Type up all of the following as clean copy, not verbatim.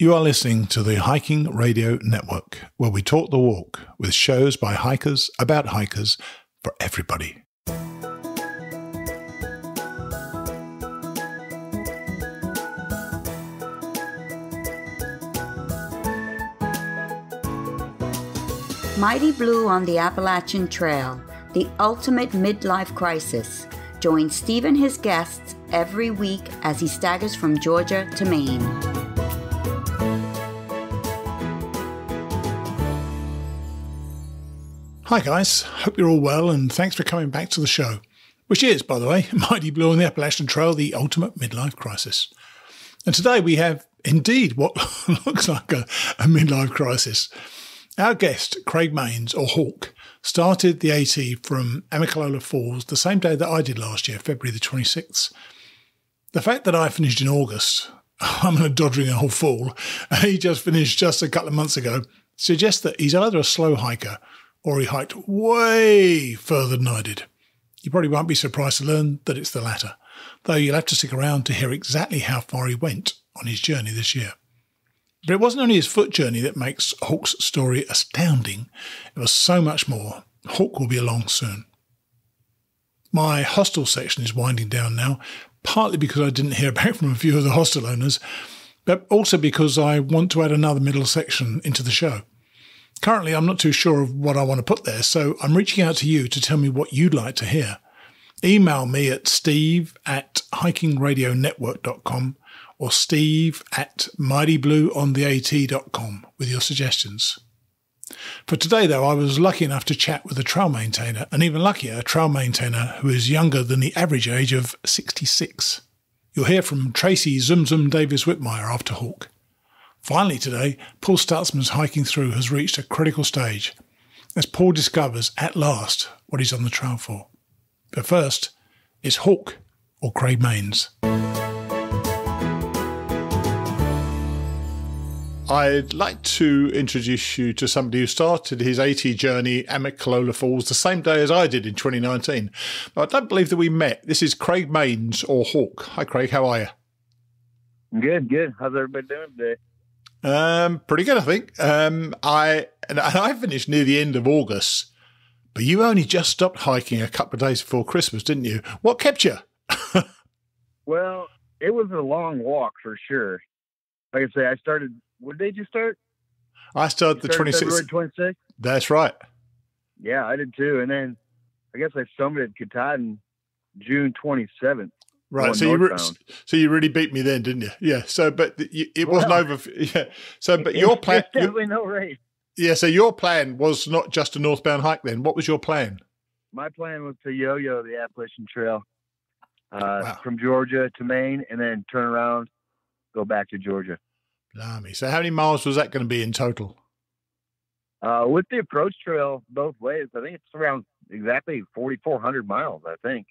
You are listening to the Hiking Radio Network, where we talk the walk with shows by hikers about hikers for everybody. Mighty Blue on the Appalachian Trail, the ultimate midlife crisis. Join Steve and his guests every week as he staggers from Georgia to Maine. Hi guys, hope you're all well and thanks for coming back to the show, which is, by the way, Mighty Blue on the Appalachian Trail, the ultimate midlife crisis. And today we have indeed what looks like a midlife crisis. Our guest, Craig Mains, or Hawk, started the AT from Amicalola Falls the same day that I did last year, February the 26th. The fact that I finished in August, I'm a doddering old fool, and he just finished just a couple of months ago, suggests that he's either a slow hiker or he hiked way further than I did. You probably won't be surprised to learn that it's the latter, though you'll have to stick around to hear exactly how far he went on his journey this year. But it wasn't only his foot journey that makes Hawk's story astounding. It was so much more. Hawk will be along soon. My hostel section is winding down now, partly because I didn't hear back from a few of the hostel owners, but also because I want to add another middle section into the show. Currently, I'm not too sure of what I want to put there, so I'm reaching out to you to tell me what you'd like to hear. Email me at steve@hikingradionetwork.com or steve@mightyblueontheat.com with your suggestions. For today, though, I was lucky enough to chat with a trail maintainer, and even luckier, a trail maintainer who is younger than the average age of 66. You'll hear from Tracy Zum Zum Davis Whitmire after Hawk. Finally today, Paul Stutzman's hiking through has reached a critical stage as Paul discovers at last what he's on the trail for. But first, it's Hawk or Craig Mains. I'd like to introduce you to somebody who started his AT journey at Amicalola Falls the same day as I did in 2019. But I don't believe that we met. This is Craig Mains or Hawk. Hi Craig, how are you? Good. How's everybody doing today? Pretty good, I think. I finished near the end of August, but you only just stopped hiking a couple of days before Christmas, didn't you? What kept you? Well, it was a long walk for sure. Like I say, I started. What did you start? I started the 26th. February 26th. That's right. Yeah, I did too. And then I guess I summited Katahdin June 27th. Right, so you really beat me then, didn't you? Yeah. So, but it wasn't over. Yeah. So, but your plan definitely no race. Yeah. So your plan was not just a northbound hike. Then, what was your plan? My plan was to yo-yo the Appalachian Trail Wow. from Georgia to Maine, and then turn around, go back to Georgia. Blimey. So, how many miles was that going to be in total? With the approach trail both ways, I think it's around exactly 4,400 miles. I think.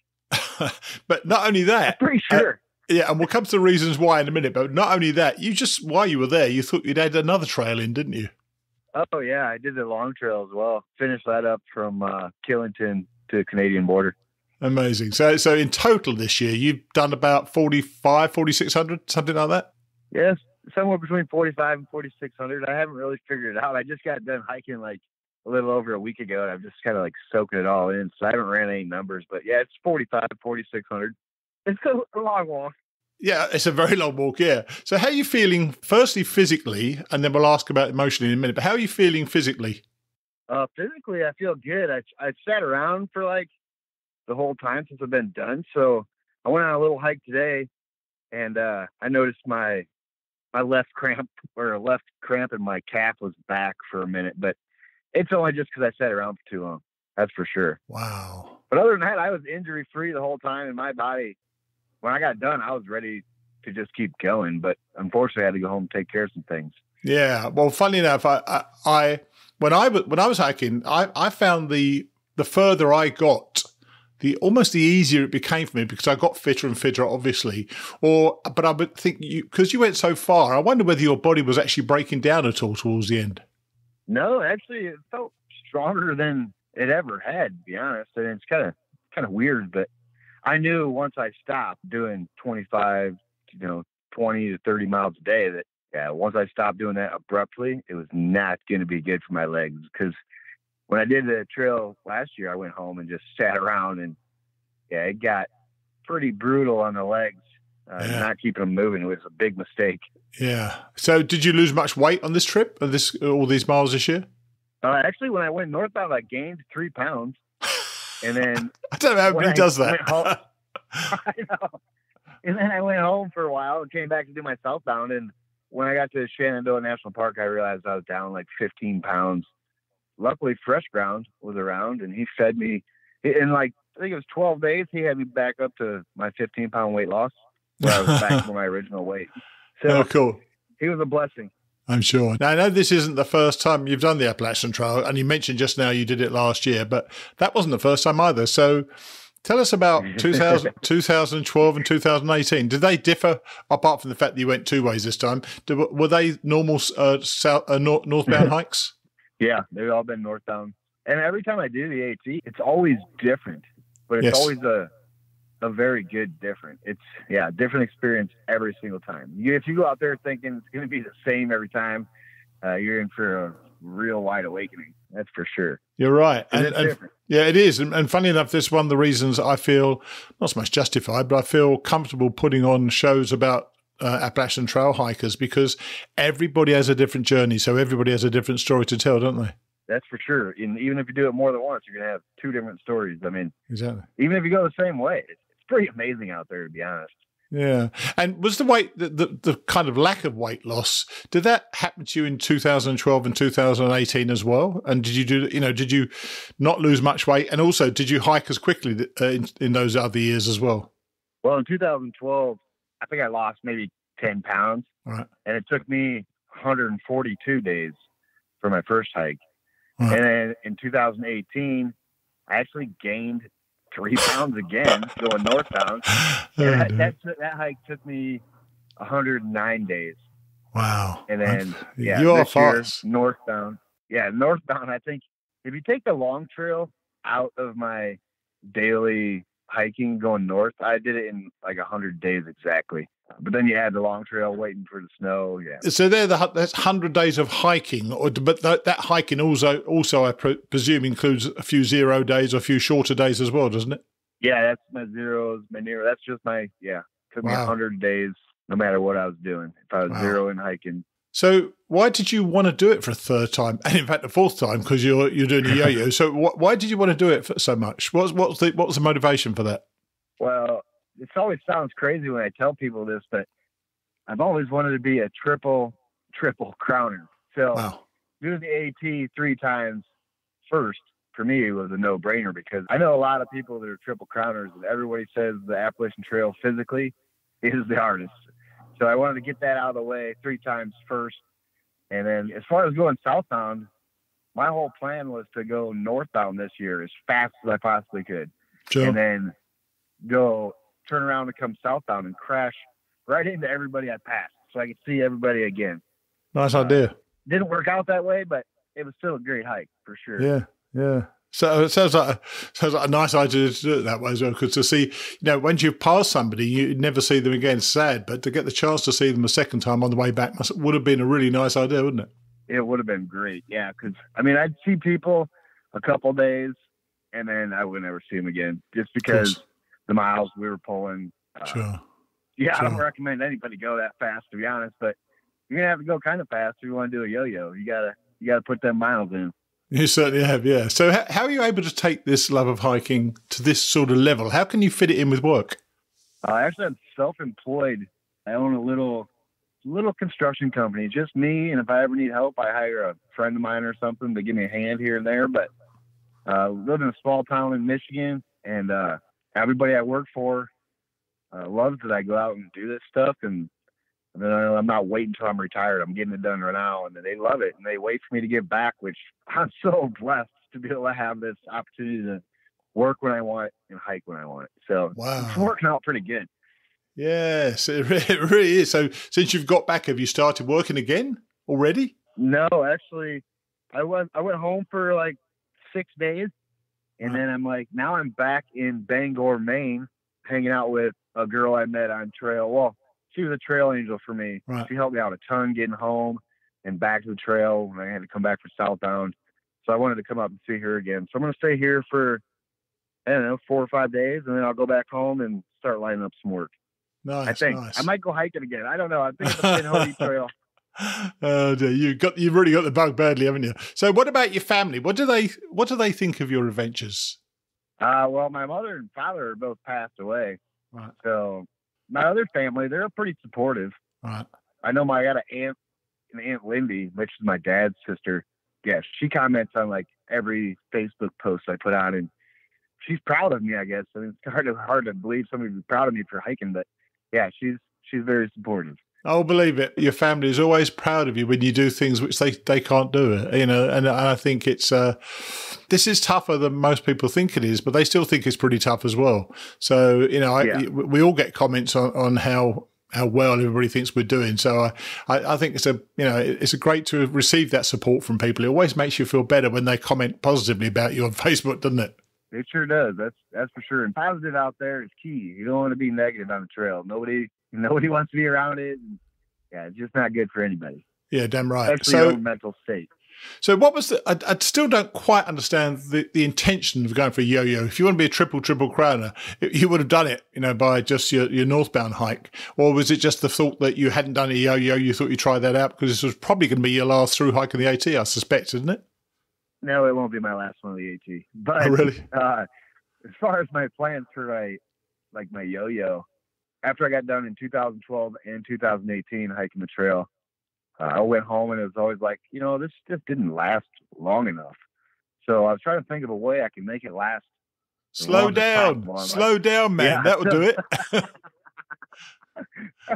But not only that, I'm pretty sure. Yeah, and we'll come to the reasons why in a minute. But not only that, while you were there, you thought you'd add another trail in, didn't you? Oh yeah, I did the long trail as well. Finished that up from Killington to the Canadian border. Amazing. So in total this year, you've done about 4,600, something like that? Yes, somewhere between 45 and 4,600. I haven't really figured it out. I just got done hiking like a little over a week ago, and I'm just kind of like soaking it all in. So I haven't ran any numbers, but yeah, it's 45, 4,600. It's a long walk. Yeah, it's a very long walk, yeah. So how are you feeling, firstly, physically, and then we'll ask about emotionally in a minute, but how are you feeling physically? Physically, I feel good. I sat around for like the whole time since I've been done. So I went on a little hike today, and I noticed my left cramp in my calf was back for a minute, but it's only just because I sat around for too long. That's for sure. Wow. But other than that, I was injury free the whole time, and my body, when I got done, I was ready to just keep going. But unfortunately, I had to go home and take care of some things. Yeah. Well, funny enough, when I was hiking, I found the further I got, almost the easier it became for me because I got fitter and fitter, obviously. But I would think because you went so far, I wonder whether your body was actually breaking down at all towards the end. No, actually, it felt stronger than it ever had, to be honest. And it's kind of weird, but I knew once I stopped doing 25, 20 to 30 miles a day that yeah, once I stopped doing that abruptly, it was not going to be good for my legs. Because when I did the trail last year, I went home and just sat around, and yeah, it got pretty brutal on the legs. Not keeping them moving was a big mistake. Yeah. So did you lose much weight on this trip, all these miles this year? Actually, when I went northbound, I gained 3 pounds. And then I don't know how he does that. I know. And then I went home for a while and came back to do my southbound. And when I got to Shenandoah National Park, I realized I was down like 15 pounds. Luckily, Fresh Ground was around, and he fed me. In like, I think it was 12 days, he had me back up to my 15-pound weight loss, where I was back to my original weight. So cool. He was a blessing. I'm sure. Now, I know this isn't the first time you've done the Appalachian Trail, and you mentioned just now you did it last year, but that wasn't the first time either. So tell us about 2012 and 2018. Did they differ, apart from the fact that you went 2 ways this time? Were they normal northbound hikes? Yeah, they've all been northbound. And every time I do the AT, it's always different, but it's always a very good different. It's different experience every single time. If you go out there thinking it's going to be the same every time, you're in for a real wide awakening. That's for sure. You're right. And it's different. Yeah, it is. And funny enough, this is one of the reasons I feel not so much justified, but I feel comfortable putting on shows about Appalachian Trail hikers, because everybody has a different journey. So everybody has a different story to tell, don't they? That's for sure. And even if you do it more than once, you're going to have 2 different stories. I mean, exactly. Even if you go the same way, it's pretty amazing out there, to be honest. Yeah. And was the weight, the kind of lack of weight loss, did that happen to you in 2012 and 2018 as well? And did you not lose much weight? And also, did you hike as quickly in those other years as well? Well, in 2012, I think I lost maybe 10 pounds. Right. And it took me 142 days for my first hike. Right. And then in 2018, I actually gained 3 pounds again going northbound. And that hike took me 109 days. Wow. And then, you are fast. Northbound. Yeah, northbound, I think if you take the long trail out of my daily hiking going north, I did it in like 100 days exactly. But then you add the long trail waiting for the snow. Yeah. So that's 100 days of hiking, but that hiking also I presume includes a few 0 days or a few shorter days as well, doesn't it? Yeah, that's my zeros, my near. That's just took me 100 days no matter what I was doing. If I was zero in hiking. So why did you want to do it for a third time, and in fact a fourth time, because you're doing a yo-yo? So why did you want to do it for so much? What was the motivation for that? Well, it always sounds crazy when I tell people this, but I've always wanted to be a triple crowner. So doing the AT 3 times first for me was a no-brainer, because I know a lot of people that are triple crowners, and everybody says the Appalachian Trail physically is the hardest. So I wanted to get that out of the way 3 times first. And then as far as going southbound, my whole plan was to go northbound this year as fast as I possibly could. Sure. And then turn around and come southbound and crash right into everybody I passed so I could see everybody again. Nice idea. Didn't work out that way, but it was still a great hike for sure. Yeah. So it sounds like a nice idea to do it that way as well, because to see, once you've passed somebody, you never see them again. It's sad, but to get the chance to see them a second time on the way back would have been a really nice idea, wouldn't it? It would have been great, yeah, because, I'd see people a couple days, and then I would never see them again, just because the miles we were pulling. Sure. Yeah, I don't recommend anybody go that fast, to be honest, but you're going to have to go kind of fast if you want to do a yo-yo. You gotta put them miles in. You certainly have, yeah. So how are you able to take this love of hiking to this sort of level? How can you fit it in with work? Actually, I'm self-employed. I own a little construction company, just me. And if I ever need help, I hire a friend of mine or something to give me a hand here and there. But live in a small town in Michigan, and everybody I work for loves that I go out and do this stuff. And then I'm not waiting until I'm retired. I'm getting it done right now, and they love it, and they wait for me to give back, which I'm so blessed to be able to have this opportunity to work when I want and hike when I want. So It's working out pretty good. Yes, it really is. So since you've got back, have you started working again already? No, actually, I went home for like 6 days, and then now I'm back in Bangor, Maine, hanging out with a girl I met on trail. Well, she was a trail angel for me. Right. She helped me out a ton getting home and back to the trail when I had to come back for southbound. So I wanted to come up and see her again. So I'm going to stay here for, I don't know, 4 or 5 days, and then I'll go back home and start lining up some work. Nice, I think nice. I might go hiking again. I don't know. I'm thinking of the Pinhoti Trail. Oh dear, you've really got the bug badly, haven't you? So what about your family? What do they think of your adventures? Well, my mother and father are both passed away. Right. So my other family, they're pretty supportive. Right. I know I got an Aunt Lindy, which is my dad's sister. Yeah, she comments on like every Facebook post I put out, and she's proud of me, I guess. I mean, it's hard to believe somebody's proud of me for hiking, but yeah, she's very supportive. I'll believe it. Your family is always proud of you when you do things which they can't do, you know. And I think it's this is tougher than most people think it is, but they still think it's pretty tough as well. So you know, we all get comments on how well everybody thinks we're doing. So I think it's great to receive that support from people. It always makes you feel better when they comment positively about you on Facebook, doesn't it? It sure does. That's for sure. And positive out there is key. You don't want to be negative on the trail. Nobody wants to be around it. And, yeah, it's just not good for anybody. Yeah, damn right. Especially your own mental state. So what was I still don't quite understand the intention of going for a yo-yo. If you want to be a triple crowner, you would have done it, you know, by just your northbound hike. Or was it just the thought that you hadn't done a yo-yo, you thought you'd try that out? Because this was probably going to be your last through hike in the AT, I suspect, isn't it? No, it won't be my last one of the AT. But really? As far as my plans for my yo-yo, after I got done in 2012 and 2018 hiking the trail, I went home and it was always like, you know, this just didn't last long enough. So I was trying to think of a way I can make it last. Slow down, man. Yeah. That would do it. That's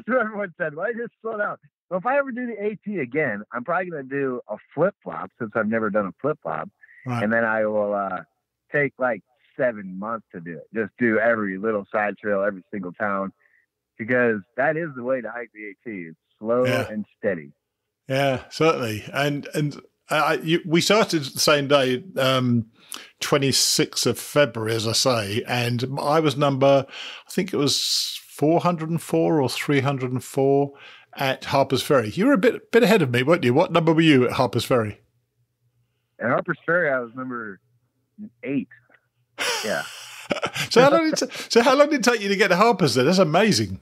what everyone said. Why just slow down? So if I ever do the AT again, I'm probably going to do a flip-flop since I've never done a flip-flop. Right. And then I will take like 7 months to do it. Just do every little side trail, every single town, because that is the way to hike the AT. It's slow and steady. Yeah, certainly. And we started the same day, 26th of February, as I say, and I was I think it was 404 or 304 at Harper's Ferry. You were a bit ahead of me, weren't you? What number were you at Harper's Ferry? At Harper's Ferry, I was number 8. Yeah. So how long did it take you to get to Harper's then? That's amazing.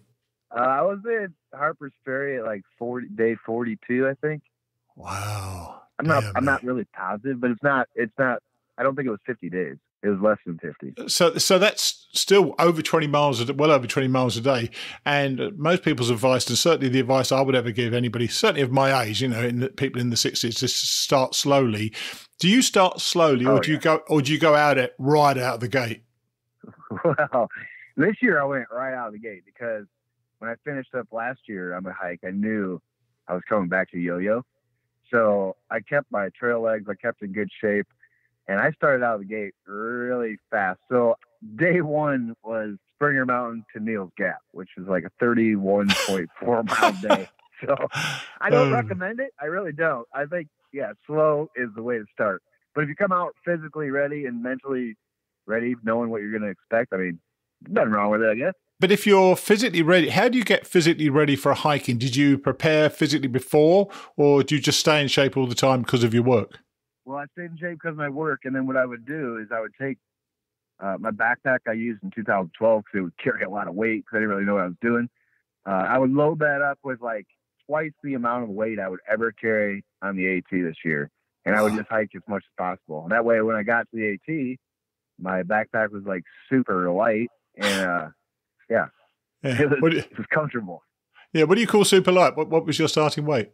I was at Harper's Ferry at like day 42, I think. Wow. I'm not really positive, but it's not, I don't think it was 50 days. It was less than 50. So that's still over 20 miles, well over 20 miles a day. And most people's advice, and certainly the advice I would ever give anybody, certainly of my age, you know, people in the 60s, just start slowly. Do you start slowly, or do you go right out of the gate? Well, this year I went right out of the gate because when I finished up last year on my hike, I knew I was coming back to yo-yo. So I kept my trail legs, I kept in good shape, and I started out of the gate really fast. So day 1 was Springer Mountain to Neal's Gap, which is like a 31.4 mile day. So I don't recommend it. I really don't. I think, slow is the way to start. But if you come out physically ready and mentally ready, knowing what you're going to expect, I mean, nothing wrong with it, I guess. But if you're physically ready, how do you get physically ready for a hiking? Did you prepare physically before, or do you just stay in shape all the time because of your work? Well, I stayed in shape because of my work, and then what I would do is I would take my backpack I used in 2012 because it would carry a lot of weight because I didn't really know what I was doing. I would load that up with like twice the amount of weight I would ever carry on the AT this year, and I would just hike as much as possible. And that way, when I got to the AT, my backpack was like super light, and it was comfortable. Yeah, what do you call super light? What was your starting weight?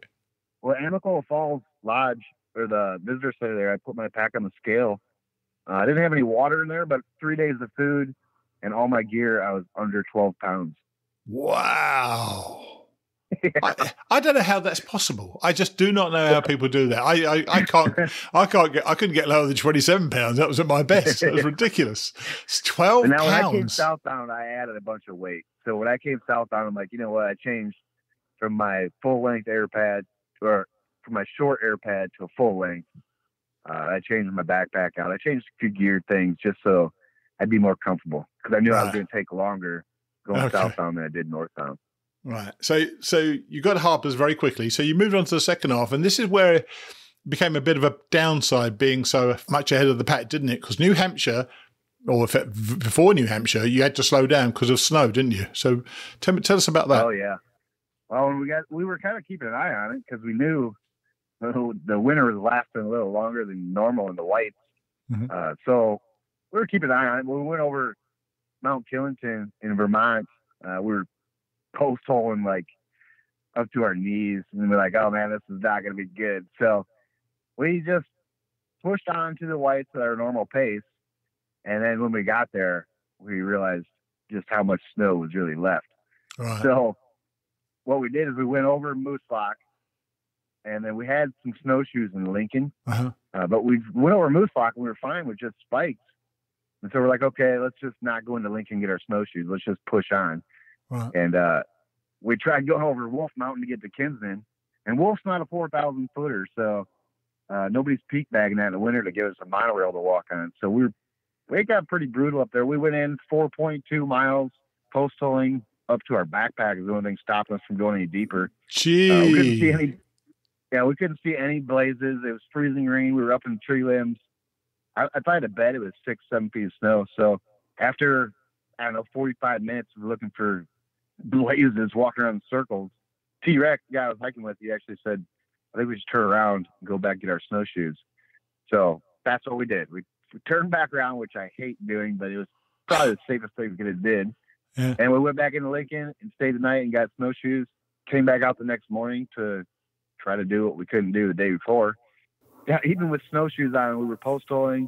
Well, Amicola Falls Lodge, or the visitor center there, I put my pack on the scale. I didn't have any water in there, but 3 days of food and all my gear, I was under 12 pounds. Wow. Yeah. I don't know how that's possible. I just do not know how people do that. I couldn't get lower than 27 pounds. That was at my best. That was ridiculous. It's 12 now, pounds. When I came southbound, I added a bunch of weight. So when I came southbound, I'm like, you know what? I changed from my full length air pad or from my short air pad to a full length. I changed my backpack out. I changed a few gear things just so I'd be more comfortable because I knew I was going to take longer going southbound than I did northbound. Right. So you got Harper's very quickly. So you moved on to the second half, and this is where it became a bit of a downside being so much ahead of the pack, didn't it? Because New Hampshire, or before New Hampshire, you had to slow down because of snow, didn't you? So tell us about that. Oh yeah. Well, we were kind of keeping an eye on it because we knew the winter was lasting a little longer than normal in the whites. Mm-hmm. So we were keeping an eye on it. When we went over Mount Killington in Vermont, we were post holing like up to our knees, and we're like, oh man, this is not going to be good. So we just pushed on to the whites at our normal pace. And then when we got there, we realized just how much snow was really left. Right. So what we did is we went over Moose Lock, and then we had some snowshoes in Lincoln, but we went over Moose Lock and we were fine with just spikes. And so we're like, okay, let's just not go into Lincoln and get our snowshoes. Let's just push on. Right. And we tried going over Wolf Mountain to get to Kinsman, and Wolf's not a 4,000 footer, so nobody's peak bagging that in the winter to give us a monorail to walk on. So we got pretty brutal up there. We went in 4.2 miles post holing up to our backpack is the only thing stopping us from going any deeper. Gee. We couldn't see any blazes. It was freezing rain. We were up in tree limbs. If I had to bet, it was 6-7 feet of snow. So after, 45 minutes of looking for blazes, walking around in circles, T-Rex, the guy I was hiking with, he actually said, I think we should turn around and go back and get our snowshoes. So that's what we did. We turned back around, which I hate doing, but it was probably the safest thing we could have did. Yeah. And we went back into Lincoln and stayed the night and got snowshoes. Came back out the next morning to try to do what we couldn't do the day before. Yeah, even with snowshoes on, we were post holing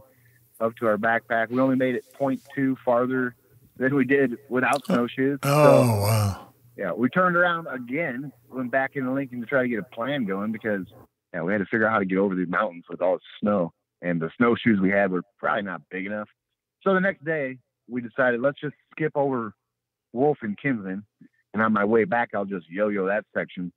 up to our backpack. We only made it 0.2 farther than we did without snowshoes. Wow. Yeah, we turned around again, went back into Lincoln to try to get a plan going because we had to figure out how to get over the mountains with all the snow. And the snowshoes we had were probably not big enough. So the next day, we decided, let's just skip over Wolf and Kinsman, and on my way back, I'll just yo-yo that section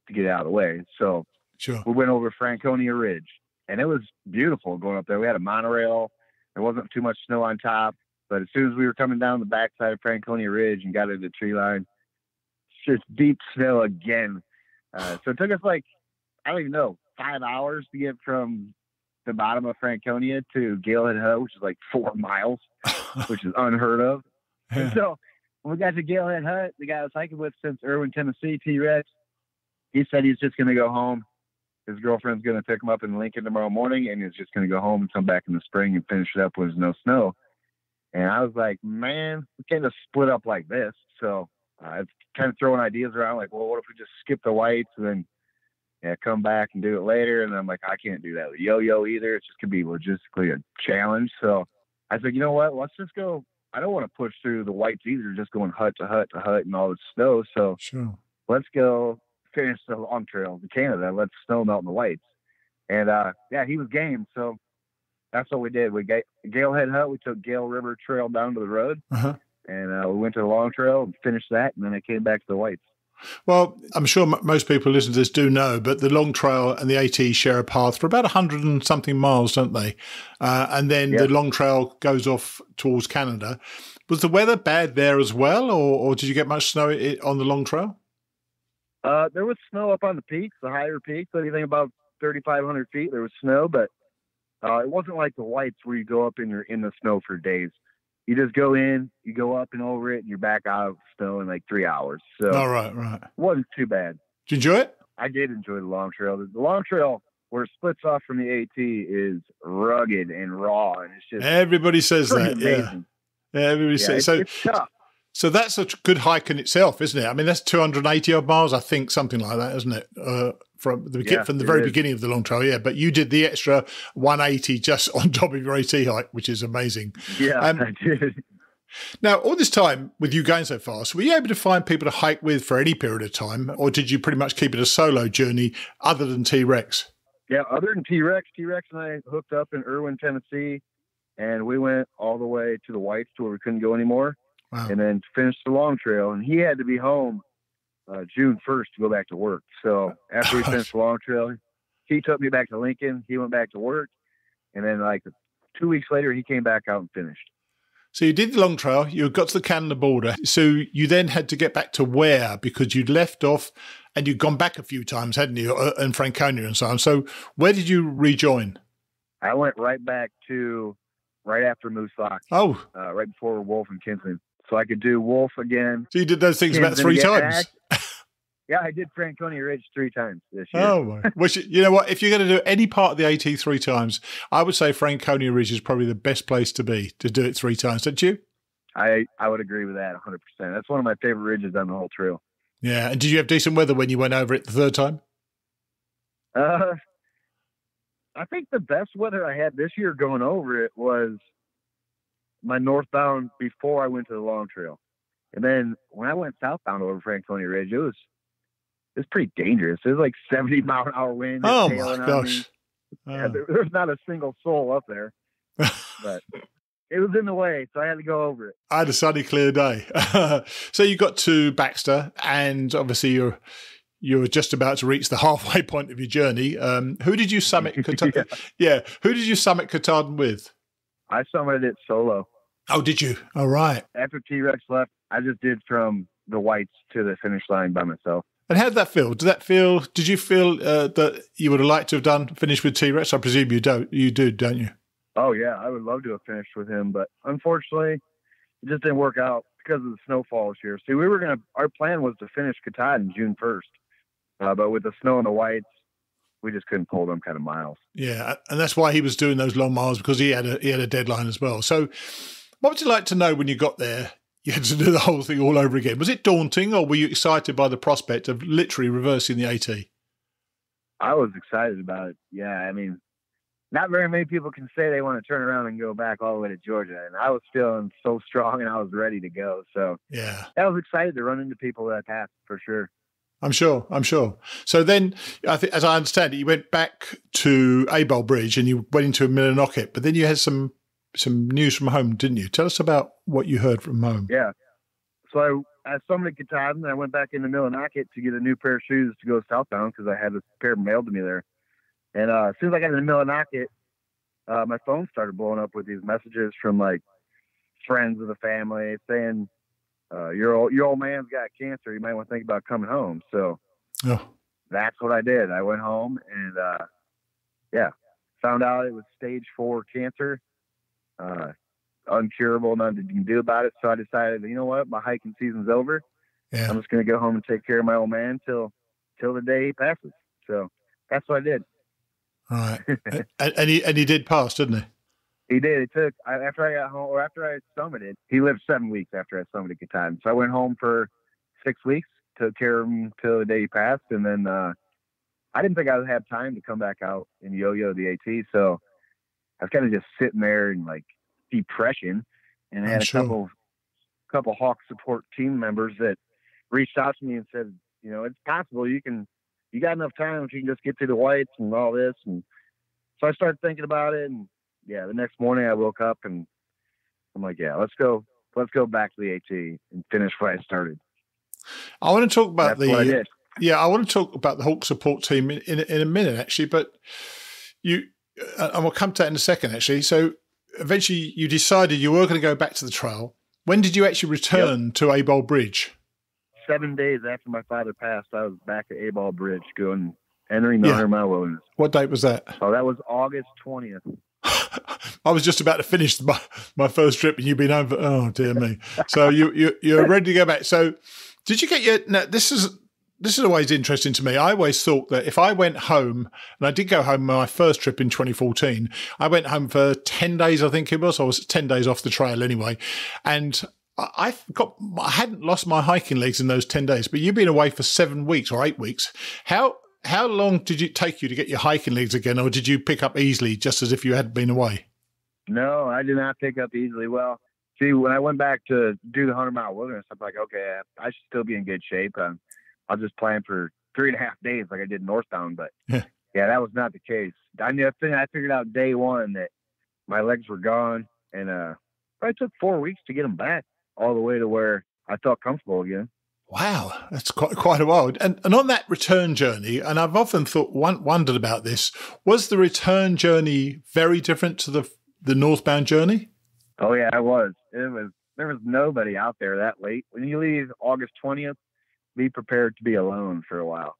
to get it out of the way. So sure. We went over Franconia Ridge, and it was beautiful going up there. We had a monorail. There wasn't too much snow on top, but as soon as we were coming down the backside of Franconia Ridge and got into the tree line, just deep snow again. So it took us 5 hours to get from the bottom of Franconia to Galehead Hut, which is 4 miles, which is unheard of. Yeah. And so when we got to Galehead Hut, the guy I was hiking with since Irwin, Tennessee, T-Rex, he said he's just going to go home. His girlfriend's going to pick him up in Lincoln tomorrow morning, and he's just going to go home and come back in the spring and finish it up when there's no snow. And I was like, man, we can't just split up like this. So it's kind of throwing ideas around what if we just skip the whites and then come back and do it later? And I'm like, I can't do that with yo-yo either. It's just going to be logistically a challenge. So I said, you know what? Let's just go. I don't want to push through the whites either, just going hut to hut to hut and all the snow. So sure. Let's go finish the long trail to Canada. Let's snow melt in the whites. And he was game. So that's what we did. We got Galehead Hut. We took Gale River Trail down to the road, and we went to the long trail and finished that. And then I came back to the whites. Well, I'm sure most people listening to this do know, but the long trail and the AT share a path for about 100 and something miles, don't they? And then the long trail goes off towards Canada. Was the weather bad there as well, or did you get much snow on the long trail? There was snow up on the peaks, the higher peaks. Anything above 3,500 feet, there was snow, but it wasn't like the whites where you go up and you're in the snow for days. You just go in, you go up and over it, and you're back out of snow in 3 hours. So right. It wasn't too bad. Did you enjoy it? I did enjoy the long trail. The long trail, where it splits off from the AT, is rugged and raw, and it's just everybody says that. Amazing. Yeah, everybody says so. It's tough. So that's a good hike in itself, isn't it? I mean, that's 280 odd miles, I think, something like that, isn't it? From the very beginning of the long trail, yeah. But you did the extra 180 just on top of your AT hike, which is amazing. Yeah, I did. Now, all this time with you going so fast, were you able to find people to hike with for any period of time, or did you pretty much keep it a solo journey other than T-Rex? Yeah, other than T-Rex, T-Rex and I hooked up in Irwin, Tennessee, and we went all the way to the whites to where we couldn't go anymore. Wow. And then finished the long trail, and he had to be home June 1st to go back to work. So after we finished the long trail, he took me back to Lincoln. He went back to work, and then 2 weeks later, he came back out and finished. So you did the long trail, you got to the Canada border. So you then had to get back to where? Because you'd left off and you'd gone back a few times, hadn't you? And Franconia and so on. So where did you rejoin? I went right back to right after Moose Lock. Oh. Right before Wolf and Kinsman. So I could do Wolf again. So you did those things Kinsman about 3 times? Yeah, I did Franconia Ridge 3 times this year. Oh, my. Which, you know what? If you're going to do any part of the AT 3 times, I would say Franconia Ridge is probably the best place to be, to do it 3 times, don't you? I would agree with that 100%. That's one of my favorite ridges on the whole trail. Yeah. And did you have decent weather when you went over it the 3rd time? I think the best weather I had this year going over it was my northbound before I went to the long trail. And then when I went southbound over Franconia Ridge, it was pretty dangerous. It was like 70-mile-an-hour wind. Oh, my gosh. Yeah, there's not a single soul up there. But it was in the way, so I had to go over it. I had a sunny, clear day. So you got to Baxter, and obviously you were just about to reach the halfway point of your journey. Who did you summit Katahdin? Yeah. Who did you summit Katahdin with? I summited it solo. Oh, did you? All right. After T-Rex left, I just did from the whites to the finish line by myself. And how did that feel? Did you feel that you would have liked to have finished with T-Rex? I presume you do, don't you? Oh, yeah. I would love to have finished with him, but unfortunately, it just didn't work out because of the snowfall this year. See, our plan was to finish Katahdin June 1st, but with the snow and the whites, we just couldn't pull them kind of miles. Yeah, and that's why he was doing those long miles, because he had a deadline as well. So what would you like to know when you got there? You had to do the whole thing all over again. Was it daunting, or were you excited by the prospect of literally reversing the AT? I was excited about it. Yeah, I mean, not very many people can say they want to turn around and go back all the way to Georgia. And I was feeling so strong and I was ready to go. So yeah, I was excited to run into people that passed for sure. I'm sure. So then, I think, as I understand it, you went back to Abel Bridge and you went into a Millinocket, but then you had some news from home, didn't you? Tell us about what you heard from home. Yeah. So I summited Katahdin, and I went back into Millinocket to get a new pair of shoes to go southbound because I had a pair mailed to me there. And as soon as I got into Millinocket, my phone started blowing up with these messages from like friends of the family saying, your old man's got cancer. You might want to think about coming home. So that's what I did. I went home and, found out it was stage 4 cancer, uncurable, nothing you can do about it. So I decided, you know what, my hiking season's over. Yeah. I'm just going to go home and take care of my old man till the day he passes. So that's what I did. All right. and he did pass, didn't he? He did. It took, after I got home, or after I summited, he lived 7 weeks after I summited Katahdin. So I went home for 6 weeks, took care of him till the day he passed. And then I didn't think I would have time to come back out and yo-yo the AT. So I was kind of just sitting there in like depression. And I had a couple Hawk support team members that reached out to me and said, you know, it's possible you got enough time if you can just get through the whites and all this. And so I started thinking about it. And yeah, the next morning I woke up and I'm like, yeah, let's go back to the AT and finish what I started. I want to talk about what I did. I want to talk about the Hawk support team in a minute, actually, but and we'll come to that in a second, actually. So eventually you decided you were going to go back to the trail. When did you actually return to Abel Bridge? 7 days after my father passed, I was back at Abel Bridge entering the 100-mile wilderness. What date was that? Oh, that was August 20th. I was just about to finish my first trip and you've been over. Oh, dear me. So you're ready to go back. So did you get now this is always interesting to me. I always thought that if I went home, and I did go home my first trip in 2014, I went home for 10 days, I think it was. I was 10 days off the trail anyway. And I hadn't lost my hiking legs in those 10 days, but you've been away for 7 weeks or 8 weeks. How long did it take you to get your hiking legs again, or did you pick up easily just as if you had been away? No, I did not pick up easily. Well, see, when I went back to do the 100-mile wilderness, I'm like, okay, I should still be in good shape. I'll just plan for 3.5 days like I did northbound. But yeah, that was not the case. I figured out day one that my legs were gone, and it took 4 weeks to get them back all the way to where I felt comfortable again. Wow, that's quite a while. And on that return journey, and I've often wondered about this, was the return journey very different to the northbound journey? Oh yeah, it was. There was nobody out there that late. When you leave August 20th, be prepared to be alone for a while.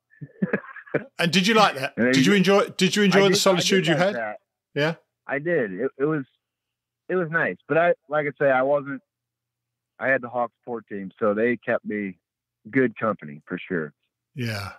And did you like that? Did you enjoy the solitude you had? That. Yeah, I did. It was nice, but I had the Hawk support team, so they kept me good company for sure. Yeah.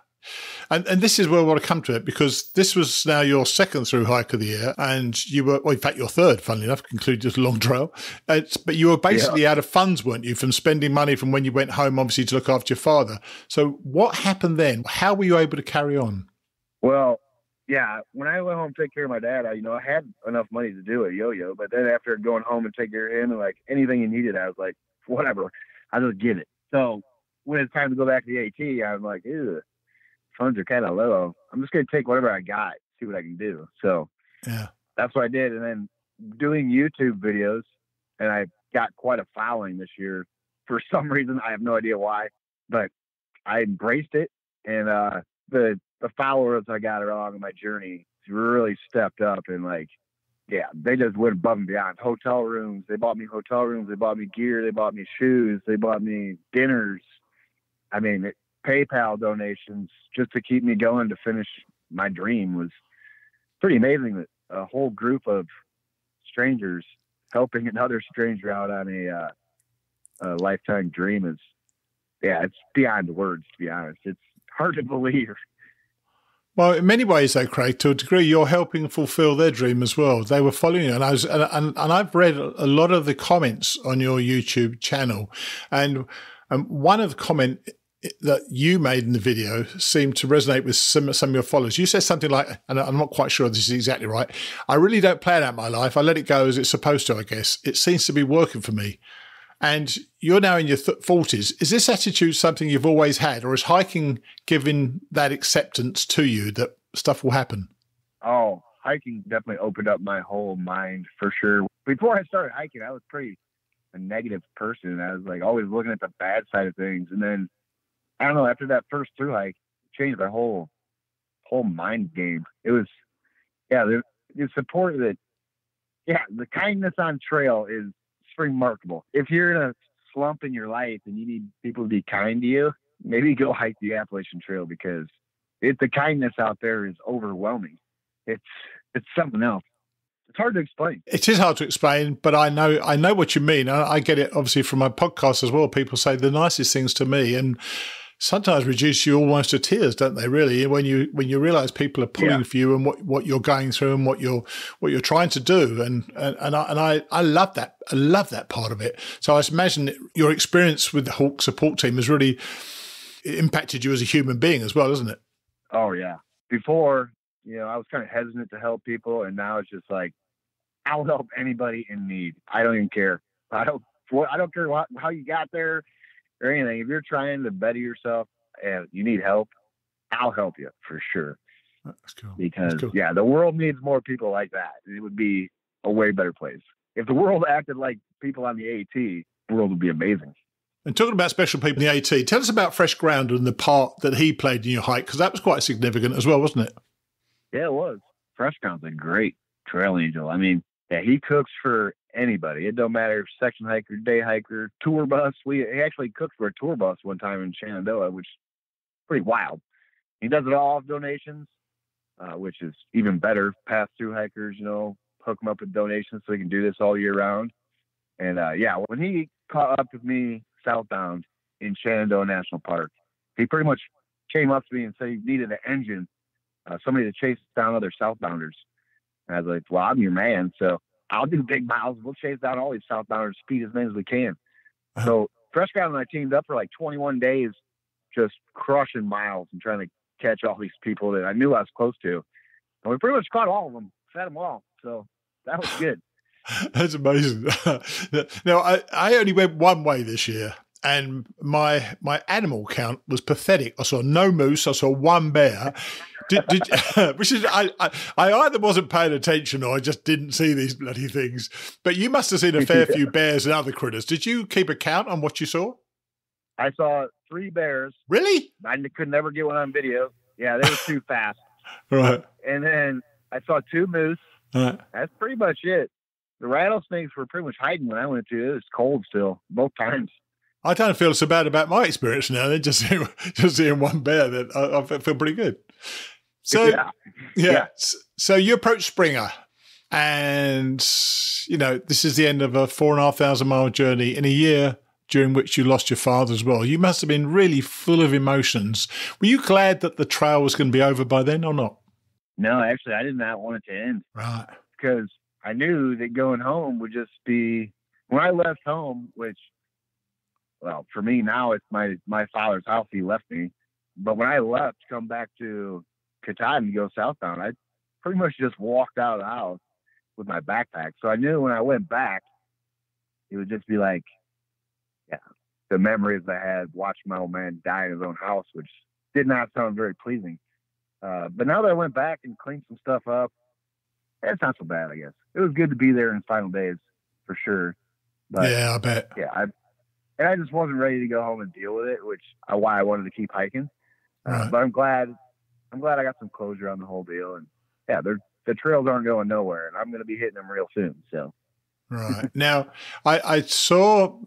And this is where I want to come to it, because this was now your second through hike of the year, and you were, well, in fact, your third, funnily enough, concluded just a long trail. But you were basically out of funds, weren't you, from spending money from when you went home, obviously, to look after your father. So what happened then? How were you able to carry on? Well, yeah, when I went home to take care of my dad, I had enough money to do a yo-yo, but then after going home and take care of him and like anything he needed, I was like, whatever, I'll just get it. So when it's time to go back to the AT, I'm like, ew, funds are kind of low. I'm just going to take whatever I got, see what I can do. So yeah, that's what I did. And then doing YouTube videos, and I got quite a following this year for some reason. I have no idea why, but I embraced it. And the followers I got along my journey really stepped up, and like, yeah, they just went above and beyond. Hotel rooms, they bought me hotel rooms, they bought me gear, they bought me shoes, they bought me dinners. I mean, PayPal donations just to keep me going to finish my dream. Was pretty amazing that a whole group of strangers helping another stranger out on a lifetime dream is, yeah, it's beyond words, to be honest. It's hard to believe. Well, in many ways, though, Craig, to a degree, you're helping fulfill their dream as well. They were following you, and I've read a lot of the comments on your YouTube channel, and one of the comments that you made in the video seemed to resonate with some of your followers. You said something like, and I'm not quite sure this is exactly right, I really don't plan out my life. I let it go as it's supposed to, I guess. It seems to be working for me. And you're now in your 40s. Is this attitude something you've always had, or is hiking giving that acceptance to you that stuff will happen? Oh, hiking definitely opened up my whole mind for sure. Before I started hiking, I was pretty a negative person. I was like always looking at the bad side of things. And then, I don't know, after that first through hike, it changed my whole mind game. It was, yeah, the support that, yeah, the kindness on trail is remarkable. If you're in a slump in your life and you need people to be kind to you, maybe go hike the Appalachian Trail, because the kindness out there is overwhelming. It's something else. It's hard to explain. It is hard to explain, but I know what you mean. I get it obviously from my podcast as well. People say the nicest things to me, and sometimes reduce you almost to tears, don't they? Really, when you realize people are pulling for you and what you're going through and what you're trying to do, and I love that. I love that part of it. So I imagine that your experience with the Hawk support team has really impacted you as a human being as well, isn't it? Oh yeah. Before, I was kind of hesitant to help people, and now it's just like, I'll help anybody in need. I don't even care. I don't care how you got there or anything. If you're trying to better yourself and you need help, I'll help you for sure. That's cool. Because That's cool. Yeah, the world needs more people like that. It would be a way better place. If the world acted like people on the AT, the world would be amazing. And talking about special people in the AT, tell us about Fresh Ground and the part that he played in your hike, because that was quite significant as well, wasn't it? Yeah, it was. Fresh Ground's a great trail angel. I mean, yeah, he cooks for anybody. It don't matter if section hiker, day hiker, tour bus. He actually cooked for a tour bus one time in Shenandoah, which is pretty wild. He does it all off donations, which is even better. Pass through hikers, hook them up with donations so he can do this all year round. And when he caught up with me southbound in Shenandoah National Park, he pretty much came up to me and said he needed an engine, somebody to chase down other southbounders. And I was like, well, I'm your man, so I'll do big miles. We'll chase down all these southbounders, speed as many as we can. So Fresh Ground and I teamed up for like 21 days, just crushing miles and trying to catch all these people that I knew I was close to. And we pretty much caught all of them, fed them all. So that was good. That's amazing. Now, I only went one way this year, and my animal count was pathetic. I saw no moose. I saw one bear. Which is, I either wasn't paying attention or I just didn't see these bloody things. But you must have seen a fair few bears and other critters. Did you keep a count on what you saw? I saw 3 bears. Really? I could never get one on video. Yeah, they were too fast. Right. And then I saw 2 moose. Right. That's pretty much it. the rattlesnakes were pretty much hiding when I went to. It was cold still, both times. I don't feel so bad about my experience now. Then just seeing one bear, that I feel pretty good. So, yeah. So you approach Springer, and you know this is the end of a 4,500 mile journey in a year during which you lost your father as well. You must have been really full of emotions. Were you glad that the trail was going to be over by then, or not? No, actually, I did not want it to end. Right. Because I knew that going home would just be, when I left home, which, well, for me now, it's my father's house. He left me. But when I left to come back to Katahdin to go southbound, I pretty much just walked out of the house with my backpack. So I knew when I went back, it would just be like, yeah, the memories I had watching my old man die in his own house, which did not sound very pleasing. But now that I went back and cleaned some stuff up, it's not so bad, I guess. It was good to be there in the final days, for sure. But, yeah, I bet. Yeah, I just wasn't ready to go home and deal with it, which why I wanted to keep hiking. Right. But I'm glad I got some closure on the whole deal. And yeah, the trails aren't going nowhere, and I'm going to be hitting them real soon. So, right now, I saw,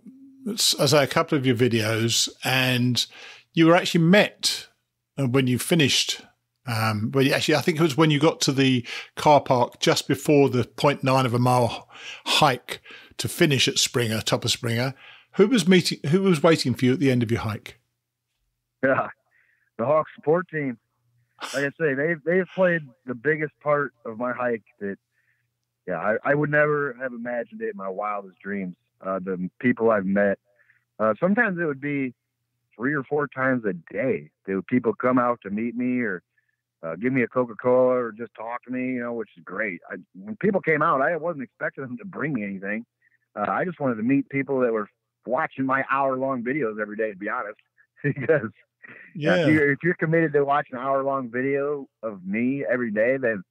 as I say, a couple of your videos, and you were actually met when you finished. But actually, I think it was when you got to the car park just before the 0.9 of a mile hike to finish at Springer, top of Springer. Who was waiting for you at the end of your hike? Yeah, the Hawk support team. Like I say, they've played the biggest part of my hike. That, yeah, I would never have imagined it in my wildest dreams. The people I've met, sometimes it would be 3 or 4 times a day. People come out to meet me or give me a Coca-Cola or just talk to me, which is great. When people came out, I wasn't expecting them to bring me anything. I just wanted to meet people that were watching my hour-long videos every day, to be honest. Because if you're committed to watch an hour-long video of me every day, then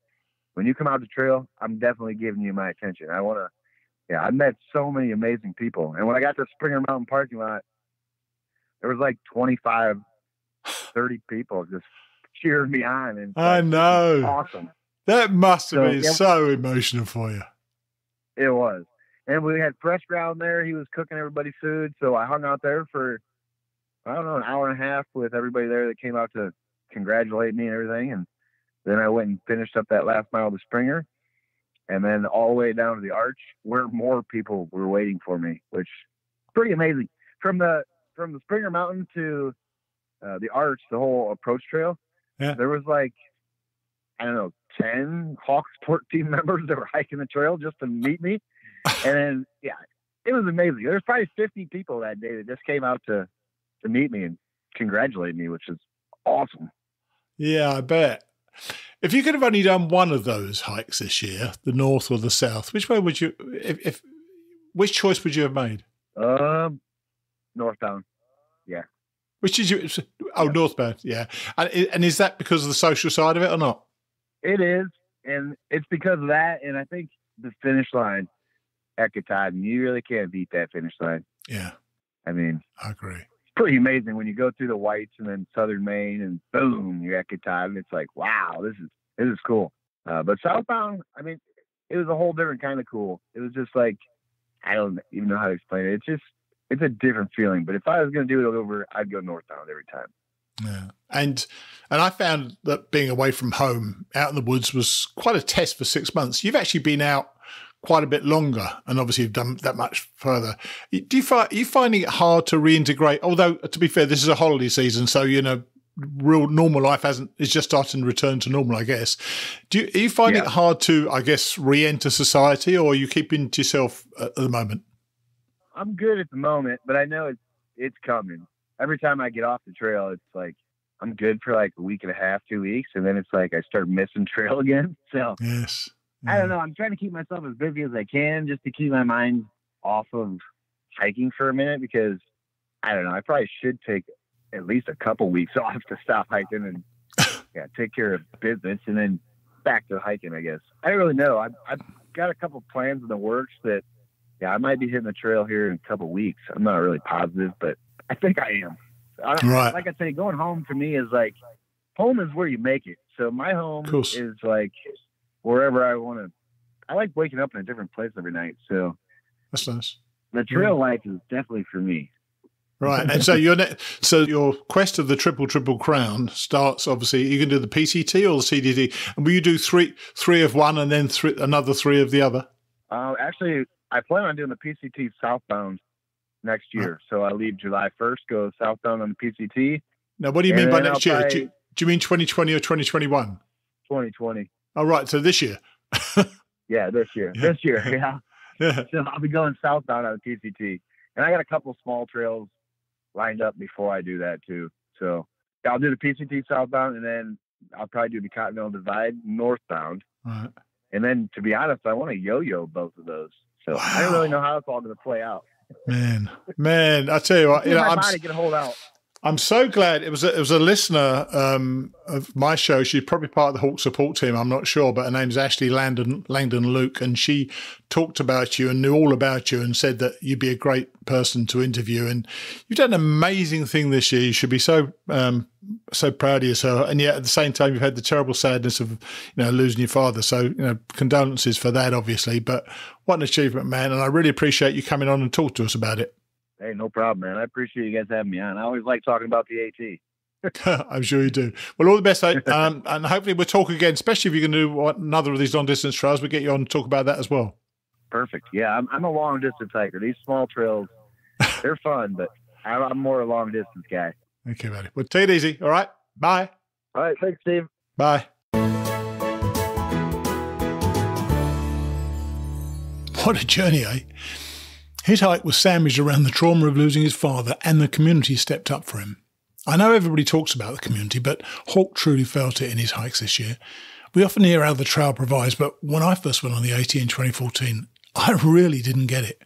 when you come out the trail, I'm definitely giving you my attention. I met so many amazing people. And when I got to Springer Mountain parking lot, there was like 25, 30 people just cheering me on. And I know. Awesome. That must have been so emotional for you. It was. And we had Fresh Ground there. He was cooking everybody's food. So I hung out there for, I don't know, an hour and a half with everybody there that came out to congratulate me and everything. And then I went and finished up that last mile to Springer. And then all the way down to the arch where more people were waiting for me, which is pretty amazing. From the Springer Mountain to the arch, the whole approach trail, there was like, I don't know, 10 Hawk Sport team members that were hiking the trail just to meet me. And then, yeah, it was amazing. There was probably 50 people that day that just came out to meet me and congratulate me, which is awesome. Yeah, I bet. If you could have only done one of those hikes this year, the north or the south, which way would you, which choice would you have made? Northbound. Yeah. Which did you, northbound. Yeah. And is that because of the social side of it or not? It is. And it's because of that. And I think the finish line at Katahdin, you really can't beat that finish line. Yeah. I mean, I agree. It's pretty amazing when you go through the Whites and then Southern Maine and boom, you're at Katahdin. It's like, wow, this is cool. But southbound, I mean, it was a whole different kind of cool. It was just like, I don't even know how to explain it. It's a different feeling. But if I was going to do it over, I'd go northbound every time. Yeah. And I found that being away from home out in the woods was quite a test for 6 months. You've actually been out quite a bit longer and obviously you've done that much further. Are you finding it hard to reintegrate? Although, to be fair, this is a holiday season, so, real normal life is just starting to return to normal, I guess. Are you finding it hard to, I guess, re-enter society, or are you keeping to yourself at the moment? I'm good at the moment, but I know it's coming. Every time I get off the trail, it's like I'm good for like a week and a half, 2 weeks, and then it's like I start missing trail again. So yes. I don't know. I'm trying to keep myself as busy as I can just to keep my mind off of hiking for a minute, because I don't know. I probably should take at least a couple weeks off to stop hiking and take care of business and then back to hiking, I guess. I don't really know. I've got a couple plans in the works that, I might be hitting the trail here in a couple weeks. I'm not really positive, but I think I am. Right. Like I say, going home to me is like, home is where you make it. So my home is like wherever I want to. I like waking up in a different place every night. So that's nice. The trail life is definitely for me. Right. And so your quest of the triple crown starts, obviously, you can do the PCT or the CDT. And will you do three of one and then another three of the other? Actually, I plan on doing the PCT southbound next year. So I leave July 1st, go southbound on the PCT. Now, what do you mean by next year? Do you mean 2020 or 2021? 2020. Oh, right. So this year. Yeah, this year. Yeah. This year, yeah. Yeah. So I'll be going southbound on the PCT. And I got a couple small trails lined up before I do that too. So I'll do the PCT southbound, and then I'll probably do the Continental Divide northbound. Right. And then, to be honest, I want to yo-yo both of those. So I don't really know how it's all going to play out. Man, I tell you what, my body can hold out. I'm so glad it was a listener of my show. She's probably part of the Hawk support team. I'm not sure, but her name's Ashley Langdon Luke, and she talked about you and knew all about you and said that you'd be a great person to interview. And you've done an amazing thing this year. You should be so proud of yourself. And yet at the same time, you've had the terrible sadness of losing your father. So condolences for that, obviously. But what an achievement, man! And I really appreciate you coming on and talk to us about it. Hey, no problem, man. I appreciate you guys having me on. I always like talking about the AT. I'm sure you do. Well, all the best, and hopefully we'll talk again, especially if you can do another of these long-distance trails. We'll get you on and talk about that as well. Perfect. Yeah, I'm a long-distance hiker. These small trails, they're fun, but I'm more a long-distance guy. Okay, buddy. Well, take it easy. All right? Bye. All right. Thanks, Steve. Bye. What a journey, eh? His hike was sandwiched around the trauma of losing his father, and the community stepped up for him. I know everybody talks about the community, but Hawk truly felt it in his hikes this year. We often hear how the trail provides, but when I first went on the AT in 2014, I really didn't get it.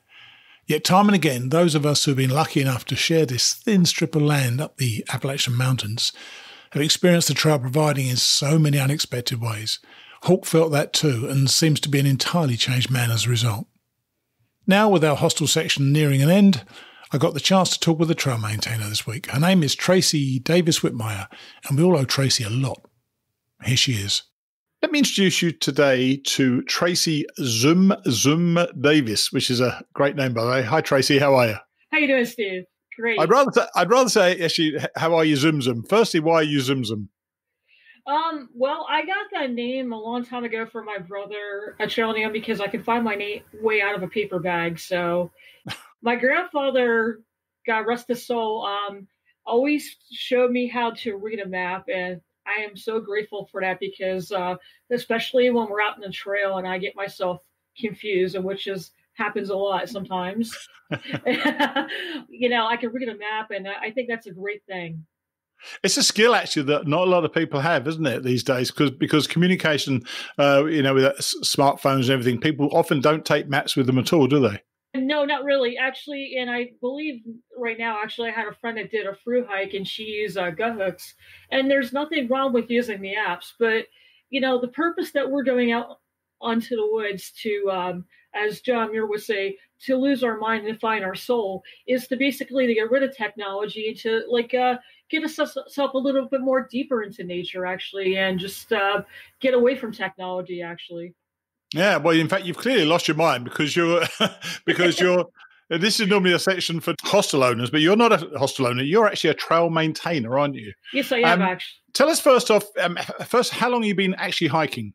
Yet time and again, those of us who have been lucky enough to share this thin strip of land up the Appalachian Mountains have experienced the trail providing in so many unexpected ways. Hawk felt that too, and seems to be an entirely changed man as a result. Now, with our hostel section nearing an end, I got the chance to talk with a trail maintainer this week. Her name is Tracy Davis Whitmire, and we all owe Tracy a lot. Here she is. Let me introduce you today to Tracy Zoom Davis, which is a great name, by the way. Hi, Tracy. How are you? How you doing, Steve? Great. I'd rather say, actually, how are you, Zoom? Firstly, why are you Zoom? Well, I got that name a long time ago from my brother, a trail name, because I could find my name way out of a paper bag. So my grandfather, God rest his soul, always showed me how to read a map. And I am so grateful for that because especially when we're out in the trail and I get myself confused, and which happens a lot sometimes, I can read a map, and I think that's a great thing. It's a skill, actually, that not a lot of people have, isn't it, these days? Because communication, with smartphones and everything, people often don't take maps with them at all, do they? No, not really, actually. And I believe right now, actually, I had a friend that did a thru-hike, and she used gut hooks. And there's nothing wrong with using the apps. But, the purpose that we're going out onto the woods to, as John Muir would say, to lose our mind and find our soul, is to basically to get rid of technology, to get ourselves a little bit more deeper into nature, actually, and just get away from technology, actually. Yeah, well, in fact, you've clearly lost your mind because you're this is normally a section for hostel owners, but you're not a hostel owner. You're actually a trail maintainer, aren't you? Yes, I am, actually. Tell us first off, how long have you been actually hiking?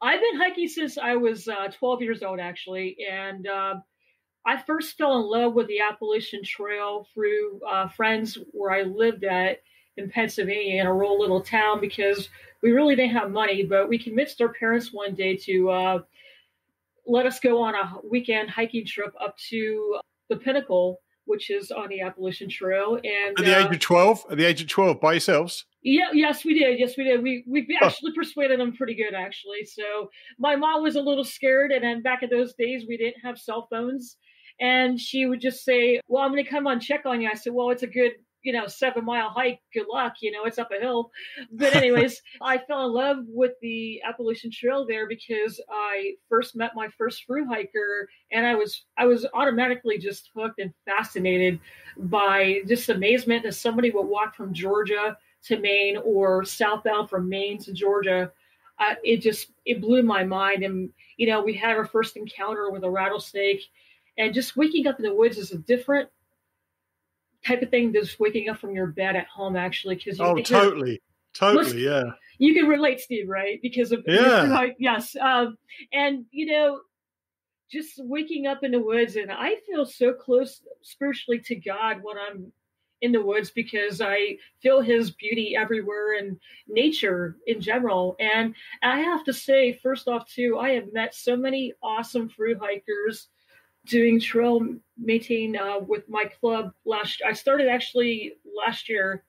I've been hiking since I was 12 years old, actually, and I first fell in love with the Appalachian Trail through friends where I lived at in Pennsylvania in a rural little town, because we really didn't have money, but we convinced our parents one day to let us go on a weekend hiking trip up to the Pinnacle, which is on the Appalachian Trail. And at the age of 12, by yourselves? Yeah, yes, we did. We actually persuaded them pretty good, actually. So my mom was a little scared, and then back in those days, we didn't have cell phones. And she would just say, well, I'm going to come on check on you. I said, well, it's a good, 7-mile hike. Good luck. It's up a hill. But anyways, I fell in love with the Appalachian Trail there because I first met my first thru-hiker, and I was automatically just hooked and fascinated by just amazement that somebody would walk from Georgia to Maine or southbound from Maine to Georgia it blew my mind. And, we had our first encounter with a rattlesnake, and just waking up in the woods is a different type of thing than just waking up from your bed at home, actually. Because totally, yeah. You can relate, Steve, right? Because of yes, and just waking up in the woods, and I feel so close spiritually to God when I'm in the woods, because I feel his beauty everywhere and nature in general. And I have to say, first off, too, I have met so many awesome thru-hikers doing trail maintaining with my club. I started actually last year.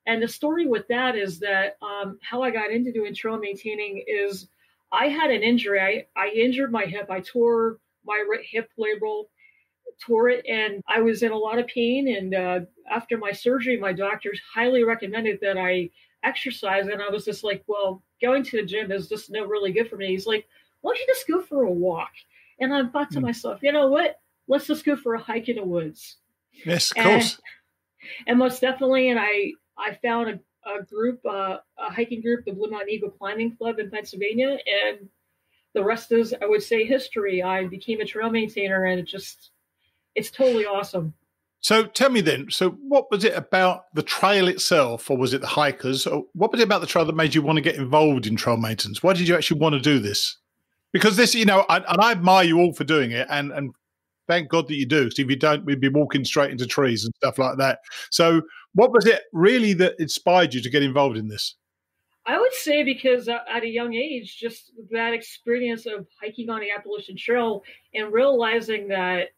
And the story with that is that how I got into doing trail maintaining is I had an injury. I injured my hip. I tore my hip labral, tore it, and I was in a lot of pain. And after my surgery, my doctors highly recommended that I exercise. And I was just like, well, going to the gym is just no really good for me. He's like, why don't you just go for a walk? And I thought to myself, you know what? Let's just go for a hike in the woods. Yes, of course. And most definitely, and I found a group, a hiking group, the Blue Mountain Eagle Climbing Club in Pennsylvania, and the rest is, I would say, history. I became a trail maintainer, and it's totally awesome. So tell me then, so what was it about the trail itself, or was it the hikers? Or what was it about the trail that made you want to get involved in trail maintenance? Why did you actually want to do this? Because this, and I admire you all for doing it, and thank God that you do, because if you don't, we'd be walking straight into trees and stuff like that. So what was it really that inspired you to get involved in this? I would say because at a young age, just that experience of hiking on the Appalachian Trail and realizing that,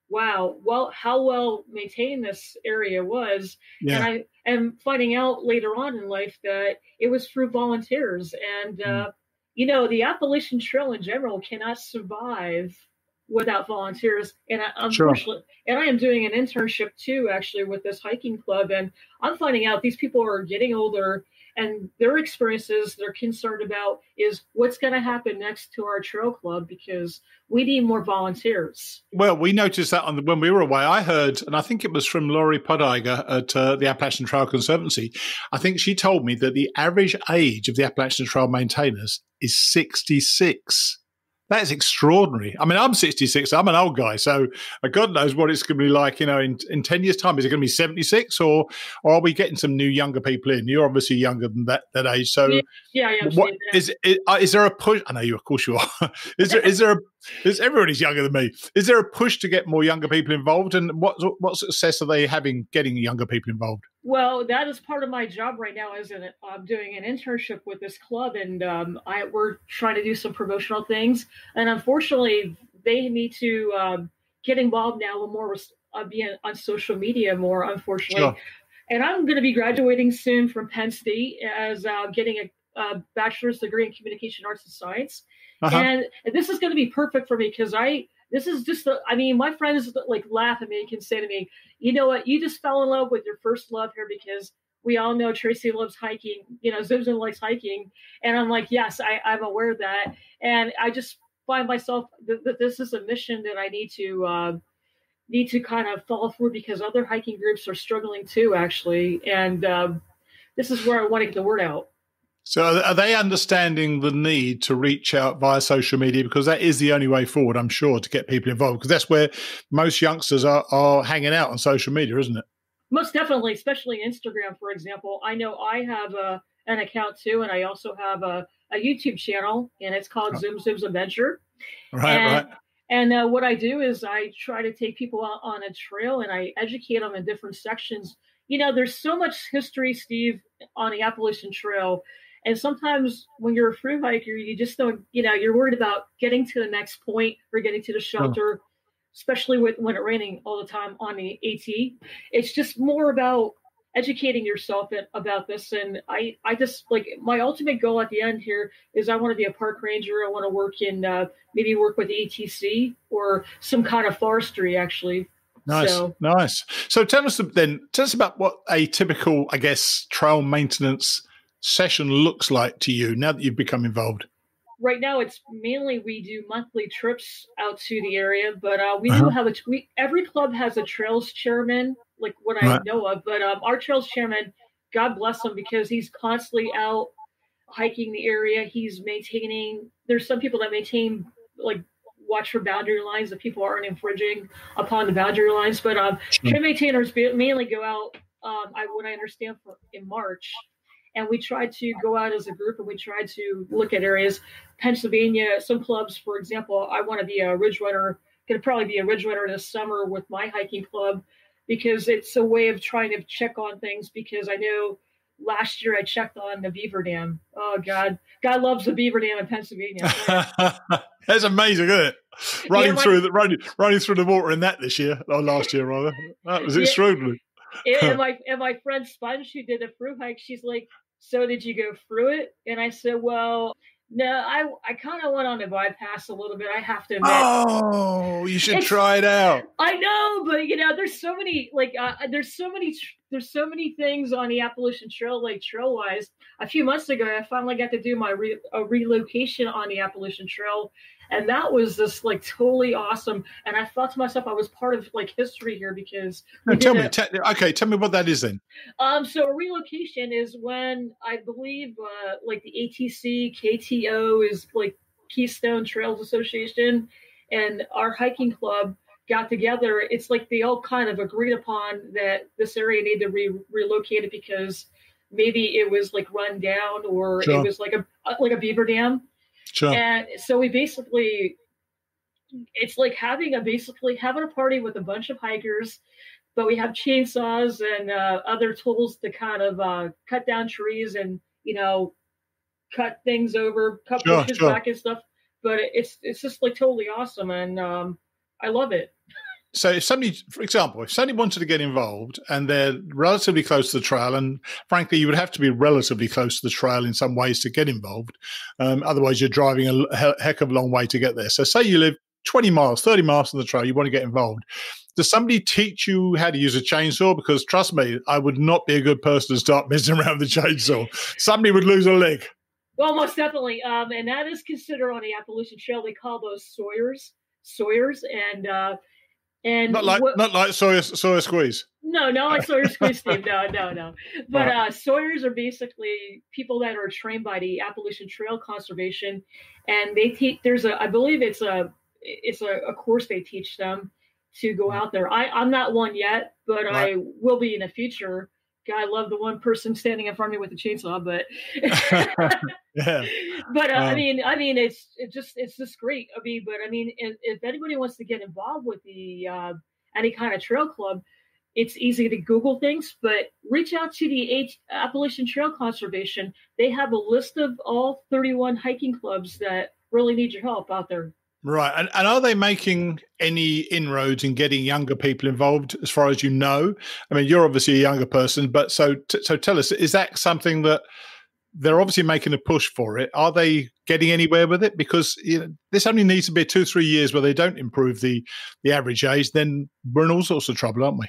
wow, well, how well maintained this area was. Yeah. And finding out later on in life that it was through volunteers. And, the Appalachian Trail in general cannot survive without volunteers. And unfortunately, and I am doing an internship too, actually, with this hiking club. And I'm finding out these people are getting older, and their experiences they're concerned about is what's going to happen next to our trail club, because we need more volunteers. Well, we noticed that when we were away. I heard, and I think it was from Laurie Podiger at the Appalachian Trail Conservancy. I think she told me that the average age of the Appalachian Trail maintainers is 66. That is extraordinary. I mean, I'm 66. I'm an old guy. So God knows what it's going to be like, in 10 years' time. Is it going to be 76 or are we getting some new younger people in? You're obviously younger than that age. So what, is there a push? I know you, of course you are. Everybody's younger than me. Is there a push to get more younger people involved? And what success are they having getting younger people involved? Well, that is part of my job right now, isn't it? I'm doing an internship with this club, and we're trying to do some promotional things. And unfortunately, they need to get involved now with more, being on social media more, unfortunately. Sure. And I'm going to be graduating soon from Penn State as getting a bachelor's degree in communication arts and science. Uh-huh. And this is going to be perfect for me because this is just, my friends like laugh at me and say to me, you know what, you just fell in love with your first love here because we all know Tracy loves hiking, Stutzman likes hiking. And I'm like, yes, I'm aware of that. And I just find myself that this is a mission that I need to kind of follow through because other hiking groups are struggling too, actually. And this is where I want to get the word out. So are they understanding the need to reach out via social media? Because that is the only way forward, I'm sure, to get people involved, because that's where most youngsters are hanging out on social media, isn't it? Most definitely, especially Instagram, for example. I know I have an account too, and I also have a YouTube channel, and it's called Zoom Zoom's Adventure. Right. And what I do is I try to take people out on a trail, and I educate them in different sections. There's so much history, Steve, on the Appalachian Trail. And sometimes when you're a thru hiker, you just don't, you're worried about getting to the next point or getting to the shelter, especially when it's raining all the time on the AT. It's just more about educating yourself about this. And I just my ultimate goal at the end here is I want to be a park ranger. I want to work in maybe work with ATC or some kind of forestry, actually. Nice. So tell us about what a typical, I guess, trail maintenance session looks like to you now that you've become involved. Right now, it's mainly we do monthly trips out to the area, but we do have every club has a trails chairman, like what I know of. But our trails chairman, God bless him, because he's constantly out hiking the area. He's maintaining. There's some people that maintain, like, watch for boundary lines that people aren't infringing upon the boundary lines. But trail maintainers mainly go out. What I understand in March, and we try to go out as a group and we try to look at areas. Pennsylvania, some clubs, for example, I want to be a ridge runner. Going to probably be a ridge runner this summer with my hiking club, because it's a way of trying to check on things. Because I know last year I checked on the beaver dam. Oh God loves the beaver dam in Pennsylvania. That's amazing, isn't it? Running through the water in that this year, or last year rather. That was extraordinary. And my friend Sponge, who did a thru-hike, she's like, "So did you go through it?" And I said, "Well, no, I kind of went on the bypass a little bit. I have to admit." Oh, you should try it out. I know, but there's so many there's so many things on the Appalachian Trail, like trail wise. A few months ago, I finally got to do my relocation on the Appalachian Trail, and that was just like totally awesome. And I thought to myself, I was part of like history here, because tell me what that is then. So a relocation is when, I believe, like the ATC KTO is like Keystone Trails Association, and our hiking club got together. It's like they all kind of agreed upon that this area needed to be relocated because maybe it was like run down, or it was like a beaver dam. Sure. And so we basically, it's like having a party with a bunch of hikers, but we have chainsaws and other tools to kind of cut down trees and, cut things over, cut bushes back and stuff. But it's just like totally awesome, and I love it. So if somebody wanted to get involved and they're relatively close to the trail, and frankly, you would have to be relatively close to the trail in some ways to get involved. Otherwise, you're driving a heck of a long way to get there. So say you live 20 miles, 30 miles from the trail, you want to get involved. Does somebody teach you how to use a chainsaw? Because trust me, I would not be a good person to start messing around with a chainsaw. Somebody would lose a leg. Well, most definitely. And that is considered on the Appalachian Trail. They call those Sawyers, and not like Sawyer Squeeze. No, not like Sawyer Squeeze, Steve. No. But Sawyers are basically people that are trained by the Appalachian Trail Conservation, and they teach. I believe it's a course they teach them to go out there. I'm not one yet, but I will be in the future. I love the one person standing in front of me with a chainsaw, but yeah. But I mean, it's just great. If anybody wants to get involved with the any kind of trail club, it's easy to Google things, but reach out to the Appalachian Trail Conservation. They have a list of all 31 hiking clubs that really need your help out there. Right. And are they making any inroads in getting younger people involved, as far as you know? I mean, you're obviously a younger person, but so tell us, is that something that they're obviously making a push for it? Are they getting anywhere with it? Because this only needs to be 2-3 years where they don't improve the average age, then we're in all sorts of trouble, aren't we?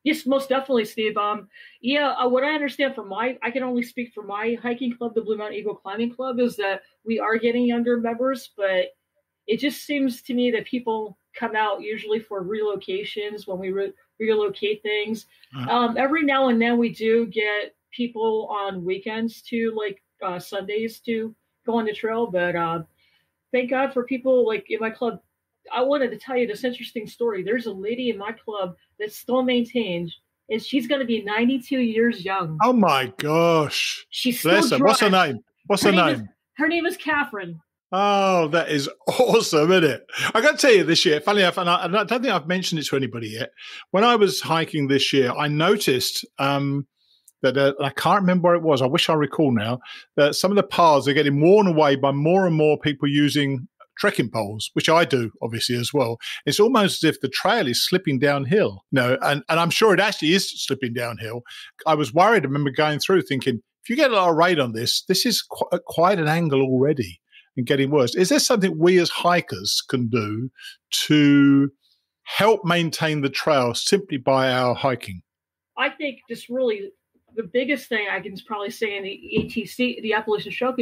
Yes, most definitely, Steve. What I understand I can only speak for my hiking club, the Blue Mountain Eagle Climbing Club, is that we are getting younger members, but it just seems to me that people come out usually for relocations when we relocate things. Every now and then we do get people on weekends to Sundays to go on the trail. But thank God for people like in my club. I wanted to tell you this interesting story. There's a lady in my club that's still maintained, and she's going to be 92 years young. Oh my gosh. She's still drives. What's her name? Her name is Catherine. Oh, that is awesome, isn't it? I got to tell you this year, funny enough, and I don't think I've mentioned it to anybody yet. When I was hiking this year, I noticed that I can't remember where it was. I wish I recall now that some of the paths are getting worn away by more and more people using trekking poles, which I do obviously as well. It's almost as if the trail is slipping downhill, and I'm sure it actually is slipping downhill. I was worried. I remember going through thinking, if you get a lot of rate on this is quite an angle already. And getting worse. Is there something we as hikers can do to help maintain the trail simply by our hiking? I think just really the biggest thing I can probably say in the ATC, the Appalachian Trail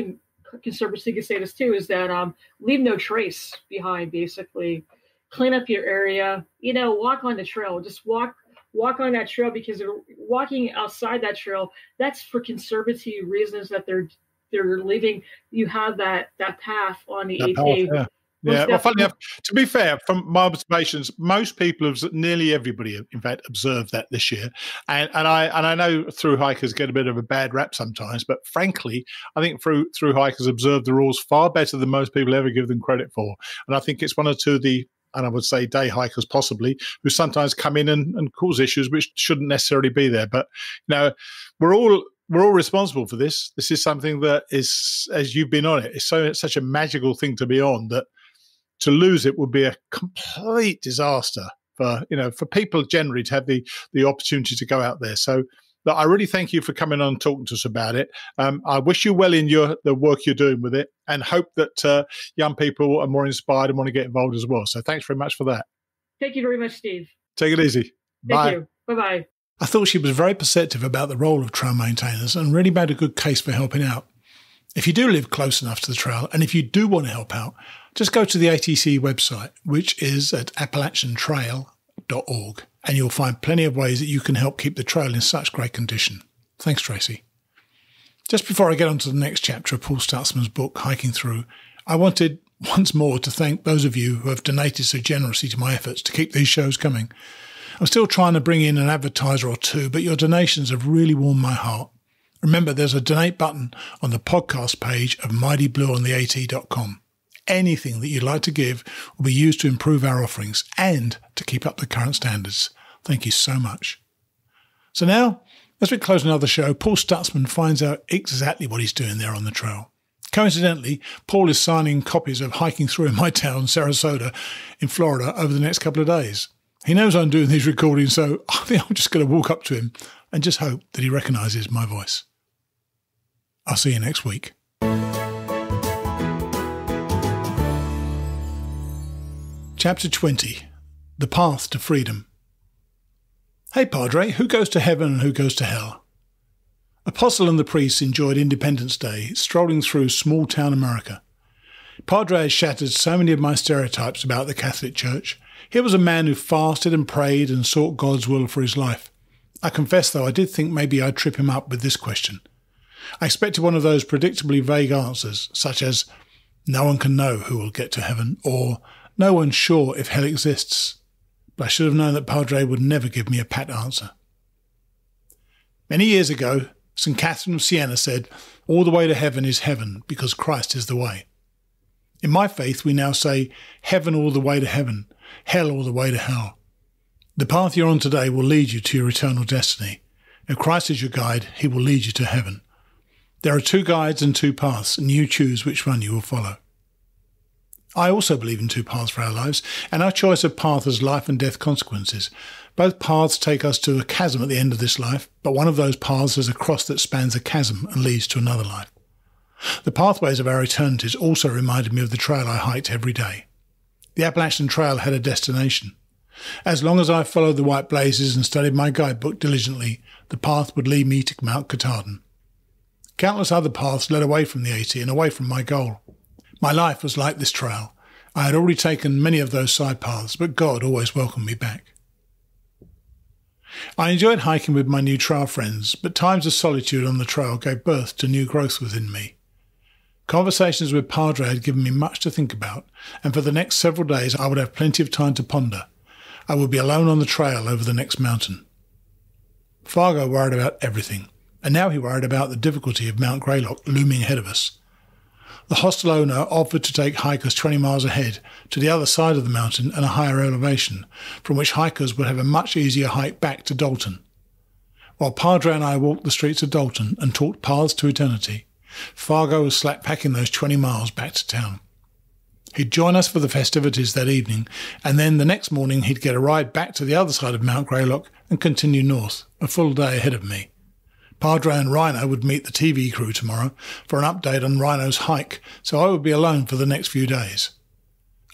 Conservancy, can say this too, is that leave no trace behind. Basically, clean up your area. Walk on the trail. Just walk on that trail, because walking outside that trail, that's for conservancy reasons that they're they're leaving, you have that path on the That AT. path, yeah. Yeah, well, funny enough, to be fair, from my observations, most people have, nearly everybody, in fact, observed that this year. And I know thru-hikers get a bit of a bad rap sometimes, but frankly, I think thru-hikers observe the rules far better than most people ever give them credit for. And I think it's one or two of the, and I would say day hikers possibly, who sometimes come in and cause issues which shouldn't necessarily be there. But, we're all responsible for this. This is something that is, as you've been on it, it's such a magical thing to be on that to lose it would be a complete disaster for people generally to have the opportunity to go out there. So I really thank you for coming on and talking to us about it. I wish you well in the work you're doing with it, and hope that young people are more inspired and want to get involved as well. So thanks very much for that. Thank you very much, Steve. Take it easy. Thank Bye. you. Bye-bye. I thought she was very perceptive about the role of trail maintainers and really made a good case for helping out. If you do live close enough to the trail, and if you do want to help out, just go to the ATC website, which is at appalachiantrail.org, and you'll find plenty of ways that you can help keep the trail in such great condition. Thanks, Tracy. Just before I get on to the next chapter of Paul Stutzman's book, Hiking Through, I wanted once more to thank those of you who have donated so generously to my efforts to keep these shows coming. I'm still trying to bring in an advertiser or two, but your donations have really warmed my heart. Remember, there's a donate button on the podcast page of mightyblueontheat.com. Anything that you'd like to give will be used to improve our offerings and to keep up the current standards. Thank you so much. So now, as we close another show, Paul Stutzman finds out exactly what he's doing there on the trail. Coincidentally, Paul is signing copies of Hiking Through in my town, Sarasota, in Florida, over the next couple of days. He knows I'm doing these recordings, so I think I'm just going to walk up to him and just hope that he recognises my voice. I'll see you next week. Chapter 20. The Path to Freedom. Hey, Padre, who goes to heaven and who goes to hell? Apostle and the priests enjoyed Independence Day, strolling through small-town America. Padre has shattered so many of my stereotypes about the Catholic Church. He was a man who fasted and prayed and sought God's will for his life. I confess, though, I did think maybe I'd trip him up with this question. I expected one of those predictably vague answers, such as, no one can know who will get to heaven, or no one's sure if hell exists. But I should have known that Padre would never give me a pat answer. Many years ago, St. Catherine of Siena said, all the way to heaven is heaven, because Christ is the way. In my faith, we now say, heaven all the way to heaven, hell all the way to hell. The path you're on today will lead you to your eternal destiny. If Christ is your guide, he will lead you to heaven. There are two guides and two paths, and you choose which one you will follow. I also believe in two paths for our lives, and our choice of path has life and death consequences. Both paths take us to a chasm at the end of this life, but one of those paths is a cross that spans a chasm and leads to another life. The pathways of our eternities also reminded me of the trail I hiked every day. The Appalachian Trail had a destination. As long as I followed the white blazes and studied my guidebook diligently, the path would lead me to Mount Katahdin. Countless other paths led away from the AT and away from my goal. My life was like this trail. I had already taken many of those side paths, but God always welcomed me back. I enjoyed hiking with my new trail friends, but times of solitude on the trail gave birth to new growth within me. Conversations with Padre had given me much to think about, and for the next several days I would have plenty of time to ponder. I would be alone on the trail over the next mountain. Fargo worried about everything, and now he worried about the difficulty of Mount Greylock looming ahead of us. The hostel owner offered to take hikers 20 miles ahead to the other side of the mountain and a higher elevation, from which hikers would have a much easier hike back to Dalton. While Padre and I walked the streets of Dalton and talked paths to eternity, Fargo was slack packing those 20 miles back to town. He'd join us for the festivities that evening, and then the next morning he'd get a ride back to the other side of Mount Greylock and continue north, a full day ahead of me. Padre and Rhino would meet the TV crew tomorrow for an update on Rhino's hike, so I would be alone for the next few days.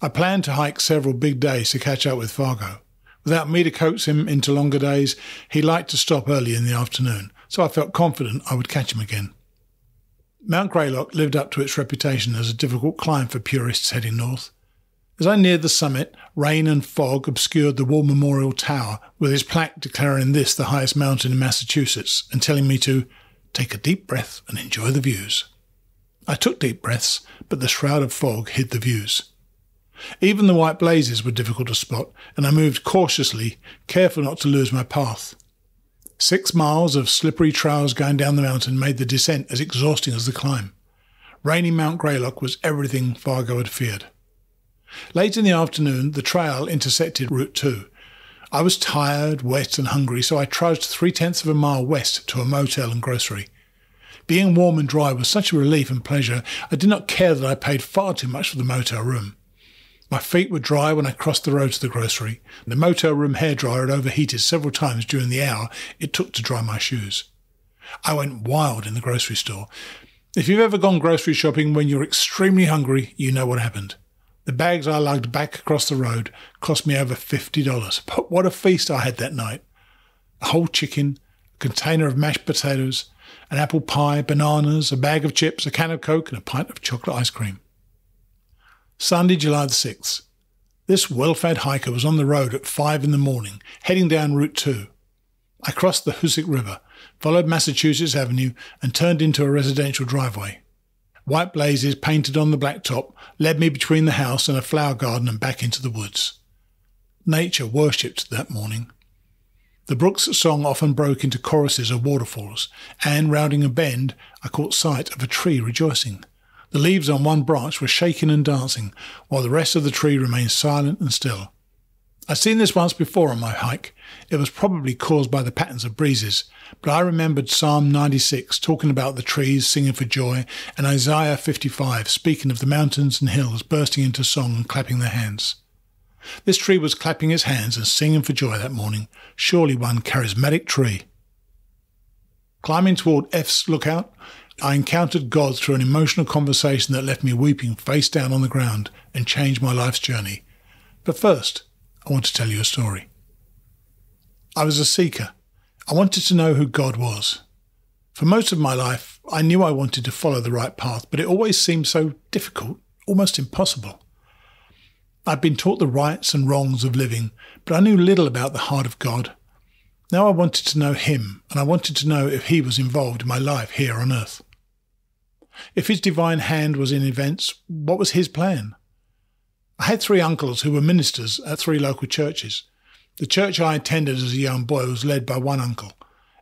I planned to hike several big days to catch up with Fargo. Without me to coax him into longer days, he liked to stop early in the afternoon, so I felt confident I would catch him again. Mount Greylock lived up to its reputation as a difficult climb for purists heading north. As I neared the summit, rain and fog obscured the War Memorial Tower, with its plaque declaring this the highest mountain in Massachusetts and telling me to take a deep breath and enjoy the views. I took deep breaths, but the shroud of fog hid the views. Even the white blazes were difficult to spot, and I moved cautiously, careful not to lose my path. 6 miles of slippery trails going down the mountain made the descent as exhausting as the climb. Raining Mount Greylock was everything Fargo had feared. Late in the afternoon, the trail intersected Route 2. I was tired, wet and hungry, so I trudged 3/10 of a mile west to a motel and grocery. Being warm and dry was such a relief and pleasure, I did not care that I paid far too much for the motel room. My feet were dry when I crossed the road to the grocery. The motel room hairdryer had overheated several times during the hour it took to dry my shoes. I went wild in the grocery store. If you've ever gone grocery shopping when you're extremely hungry, you know what happened. The bags I lugged back across the road cost me over $50. But what a feast I had that night. A whole chicken, a container of mashed potatoes, an apple pie, bananas, a bag of chips, a can of Coke and a pint of chocolate ice cream. Sunday, July the 6th. This well-fed hiker was on the road at 5 in the morning, heading down Route 2. I crossed the Hoosick River, followed Massachusetts Avenue and turned into a residential driveway. White blazes painted on the blacktop led me between the house and a flower garden and back into the woods. Nature worshipped that morning. The brook's song often broke into choruses of waterfalls, and rounding a bend, I caught sight of a tree rejoicing. The leaves on one branch were shaking and dancing, while the rest of the tree remained silent and still. I'd seen this once before on my hike. It was probably caused by the patterns of breezes, but I remembered Psalm 96 talking about the trees singing for joy, and Isaiah 55 speaking of the mountains and hills bursting into song and clapping their hands. This tree was clapping its hands and singing for joy that morning. Surely one charismatic tree. Climbing toward F's lookout, I encountered God through an emotional conversation that left me weeping face down on the ground and changed my life's journey. But first, I want to tell you a story. I was a seeker. I wanted to know who God was. For most of my life, I knew I wanted to follow the right path, but it always seemed so difficult, almost impossible. I'd been taught the rights and wrongs of living, but I knew little about the heart of God. Now I wanted to know Him, and I wanted to know if He was involved in my life here on earth. If His divine hand was in events, what was His plan? I had 3 uncles who were ministers at 3 local churches. The church I attended as a young boy was led by one uncle.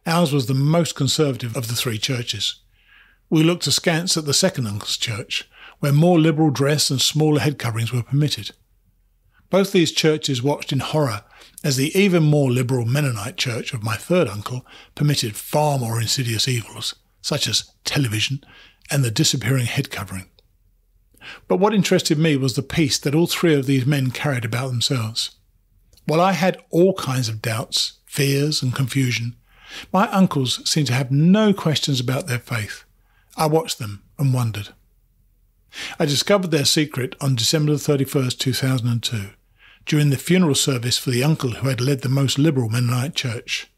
Ours was the most conservative of the 3 churches. We looked askance at the second uncle's church, where more liberal dress and smaller head coverings were permitted. Both these churches watched in horror as the even more liberal Mennonite church of my third uncle permitted far more insidious evils, such as television and the disappearing head covering. But what interested me was the peace that all 3 of these men carried about themselves. While I had all kinds of doubts, fears and confusion, my uncles seemed to have no questions about their faith. I watched them and wondered. I discovered their secret on December 31st, 2002, during the funeral service for the uncle who had led the most liberal Mennonite church.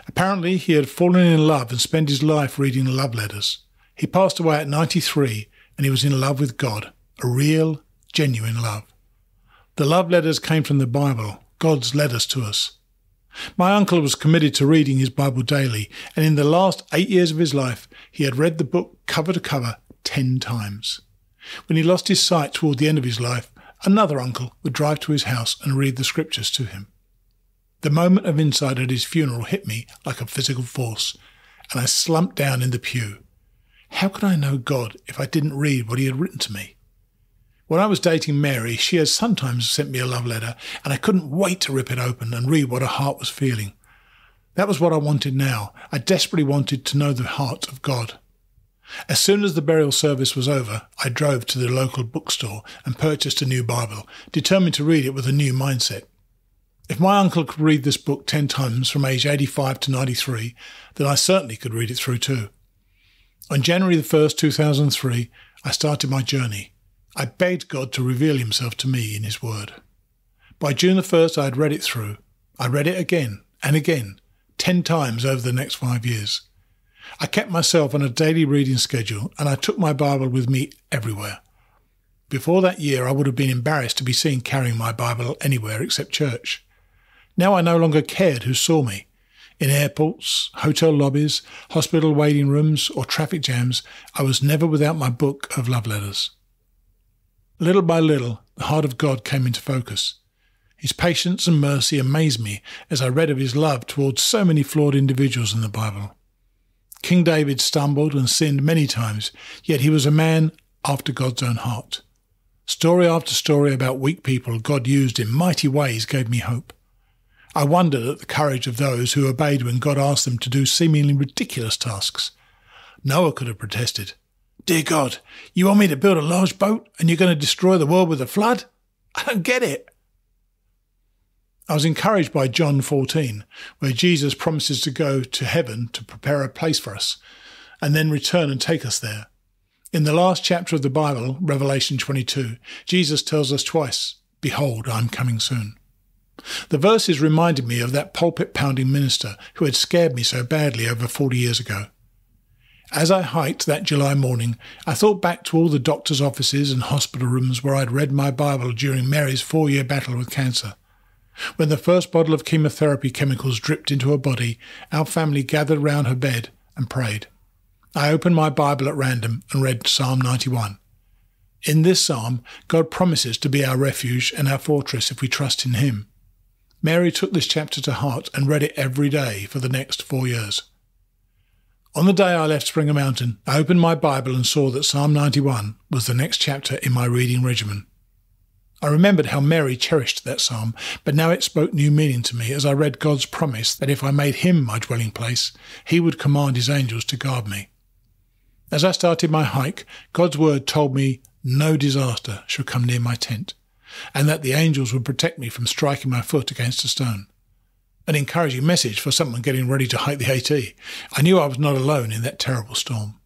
Apparently he had fallen in love and spent his life reading love letters. He passed away at 93 and he was in love with God, a real, genuine love. The love letters came from the Bible, God's letters to us. My uncle was committed to reading his Bible daily, and in the last 8 years of his life, he had read the book cover to cover 10 times. When he lost his sight toward the end of his life, another uncle would drive to his house and read the scriptures to him. The moment of insight at his funeral hit me like a physical force, and I slumped down in the pew. How could I know God if I didn't read what he had written to me? When I was dating Mary, she had sometimes sent me a love letter, and I couldn't wait to rip it open and read what her heart was feeling. That was what I wanted now. I desperately wanted to know the heart of God. As soon as the burial service was over, I drove to the local bookstore and purchased a new Bible, determined to read it with a new mindset. If my uncle could read this book 10 times from age 85 to 93, then I certainly could read it through too. On January the 1st, 2003, I started my journey. I begged God to reveal himself to me in his word. By June the 1st, I had read it through. I read it again and again, 10 times over the next 5 years. I kept myself on a daily reading schedule, and I took my Bible with me everywhere. Before that year, I would have been embarrassed to be seen carrying my Bible anywhere except church. Now I no longer cared who saw me. In airports, hotel lobbies, hospital waiting rooms, or traffic jams, I was never without my book of love letters. Little by little, the heart of God came into focus. His patience and mercy amazed me as I read of his love towards so many flawed individuals in the Bible. King David stumbled and sinned many times, yet he was a man after God's own heart. Story after story about weak people God used in mighty ways gave me hope. I wondered at the courage of those who obeyed when God asked them to do seemingly ridiculous tasks. Noah could have protested, "Dear God, you want me to build a large boat and you're going to destroy the world with a flood? I don't get it." I was encouraged by John 14, where Jesus promises to go to heaven to prepare a place for us, and then return and take us there. In the last chapter of the Bible, Revelation 22, Jesus tells us twice, "Behold, I'm coming soon." The verses reminded me of that pulpit-pounding minister who had scared me so badly over 40 years ago. As I hiked that July morning, I thought back to all the doctors' offices and hospital rooms where I'd read my Bible during Mary's 4-year battle with cancer. When the first bottle of chemotherapy chemicals dripped into her body, our family gathered round her bed and prayed. I opened my Bible at random and read Psalm 91. In this psalm, God promises to be our refuge and our fortress if we trust in him. Mary took this chapter to heart and read it every day for the next 4 years. On the day I left Springer Mountain, I opened my Bible and saw that Psalm 91 was the next chapter in my reading regimen. I remembered how Mary cherished that psalm, but now it spoke new meaning to me as I read God's promise that if I made him my dwelling place, he would command his angels to guard me. As I started my hike, God's word told me no disaster should come near my tent, and that the angels would protect me from striking my foot against a stone. An encouraging message for someone getting ready to hike the AT. I knew I was not alone in that terrible storm.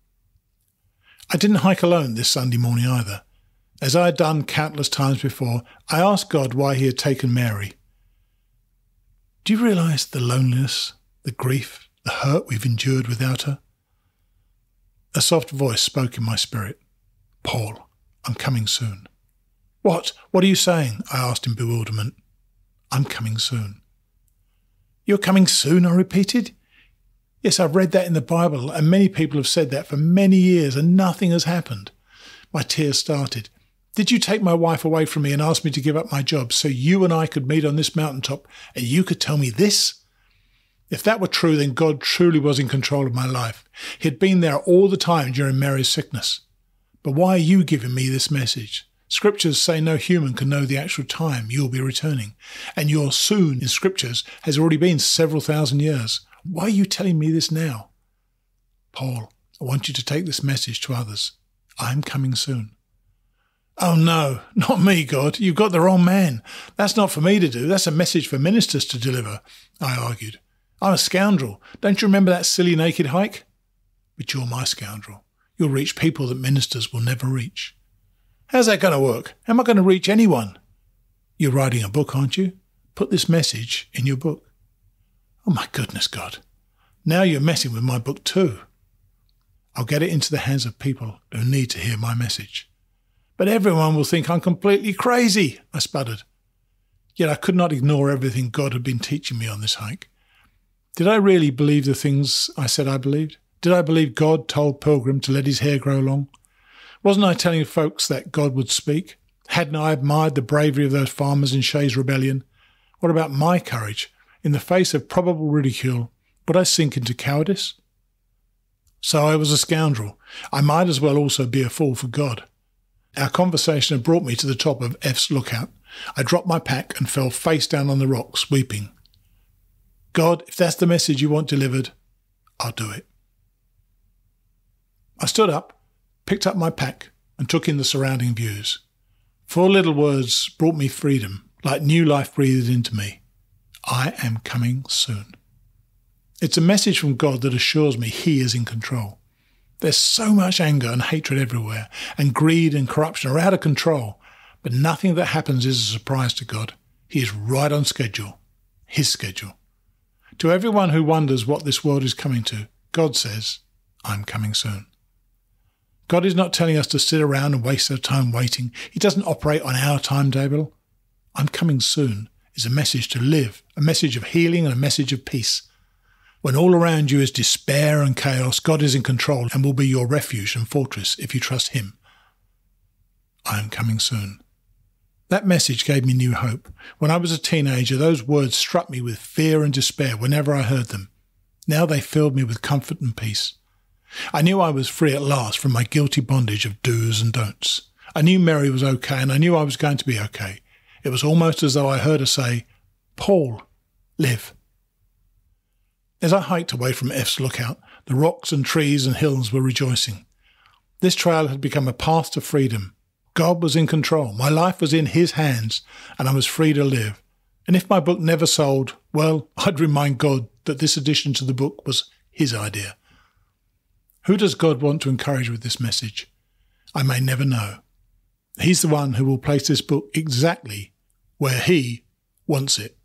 I didn't hike alone this Sunday morning either. As I had done countless times before, I asked God why he had taken Mary. Do you realise the loneliness, the grief, the hurt we've endured without her? A soft voice spoke in my spirit. "Paul, I'm coming soon." What? What are you saying? I asked in bewilderment. "I'm coming soon." "You're coming soon?" I repeated. "Yes, I've read that in the Bible, and many people have said that for many years, and nothing has happened." My tears started. "Did you take my wife away from me and ask me to give up my job so you and I could meet on this mountaintop and you could tell me this?" If that were true, then God truly was in control of my life. He had been there all the time during Mary's sickness. But why are you giving me this message? Scriptures say no human can know the actual time you'll be returning, and your soon in Scriptures has already been several thousand years. Why are you telling me this now? "Paul, I want you to take this message to others. I'm coming soon." "Oh no, not me, God. You've got the wrong man. That's not for me to do. That's a message for ministers to deliver," I argued. "I'm a scoundrel. Don't you remember that silly naked hike?" "But you're my scoundrel. You'll reach people that ministers will never reach." "How's that going to work? How am I going to reach anyone?" "You're writing a book, aren't you? Put this message in your book." "Oh my goodness, God. Now you're messing with my book too." "I'll get it into the hands of people who need to hear my message." "But everyone will think I'm completely crazy," I sputtered. Yet I could not ignore everything God had been teaching me on this hike. Did I really believe the things I said I believed? Did I believe God told Pilgrim to let his hair grow long? Wasn't I telling folks that God would speak? Hadn't I admired the bravery of those farmers in Shays' Rebellion? What about my courage? In the face of probable ridicule, would I sink into cowardice? So I was a scoundrel. I might as well also be a fool for God. Our conversation had brought me to the top of F's lookout. I dropped my pack and fell face down on the rocks, weeping. "God, if that's the message you want delivered, I'll do it." I stood up, picked up my pack, and took in the surrounding views. 4 little words brought me freedom, like new life breathed into me. I am coming soon. It's a message from God that assures me he is in control. There's so much anger and hatred everywhere, and greed and corruption are out of control, but nothing that happens is a surprise to God. He is right on schedule, his schedule. To everyone who wonders what this world is coming to, God says, I'm coming soon. God is not telling us to sit around and waste our time waiting. He doesn't operate on our timetable. I'm coming soon is a message to live, a message of healing and a message of peace. When all around you is despair and chaos, God is in control and will be your refuge and fortress if you trust him. I am coming soon. That message gave me new hope. When I was a teenager, those words struck me with fear and despair whenever I heard them. Now they filled me with comfort and peace. I knew I was free at last from my guilty bondage of do's and don'ts. I knew Mary was okay, and I knew I was going to be okay. It was almost as though I heard her say, "Paul, live." As I hiked away from F's lookout, the rocks and trees and hills were rejoicing. This trail had become a path to freedom. God was in control. My life was in his hands, and I was free to live. And if my book never sold, well, I'd remind God that this addition to the book was his idea. Who does God want to encourage with this message? I may never know. He's the one who will place this book exactly where he wants it.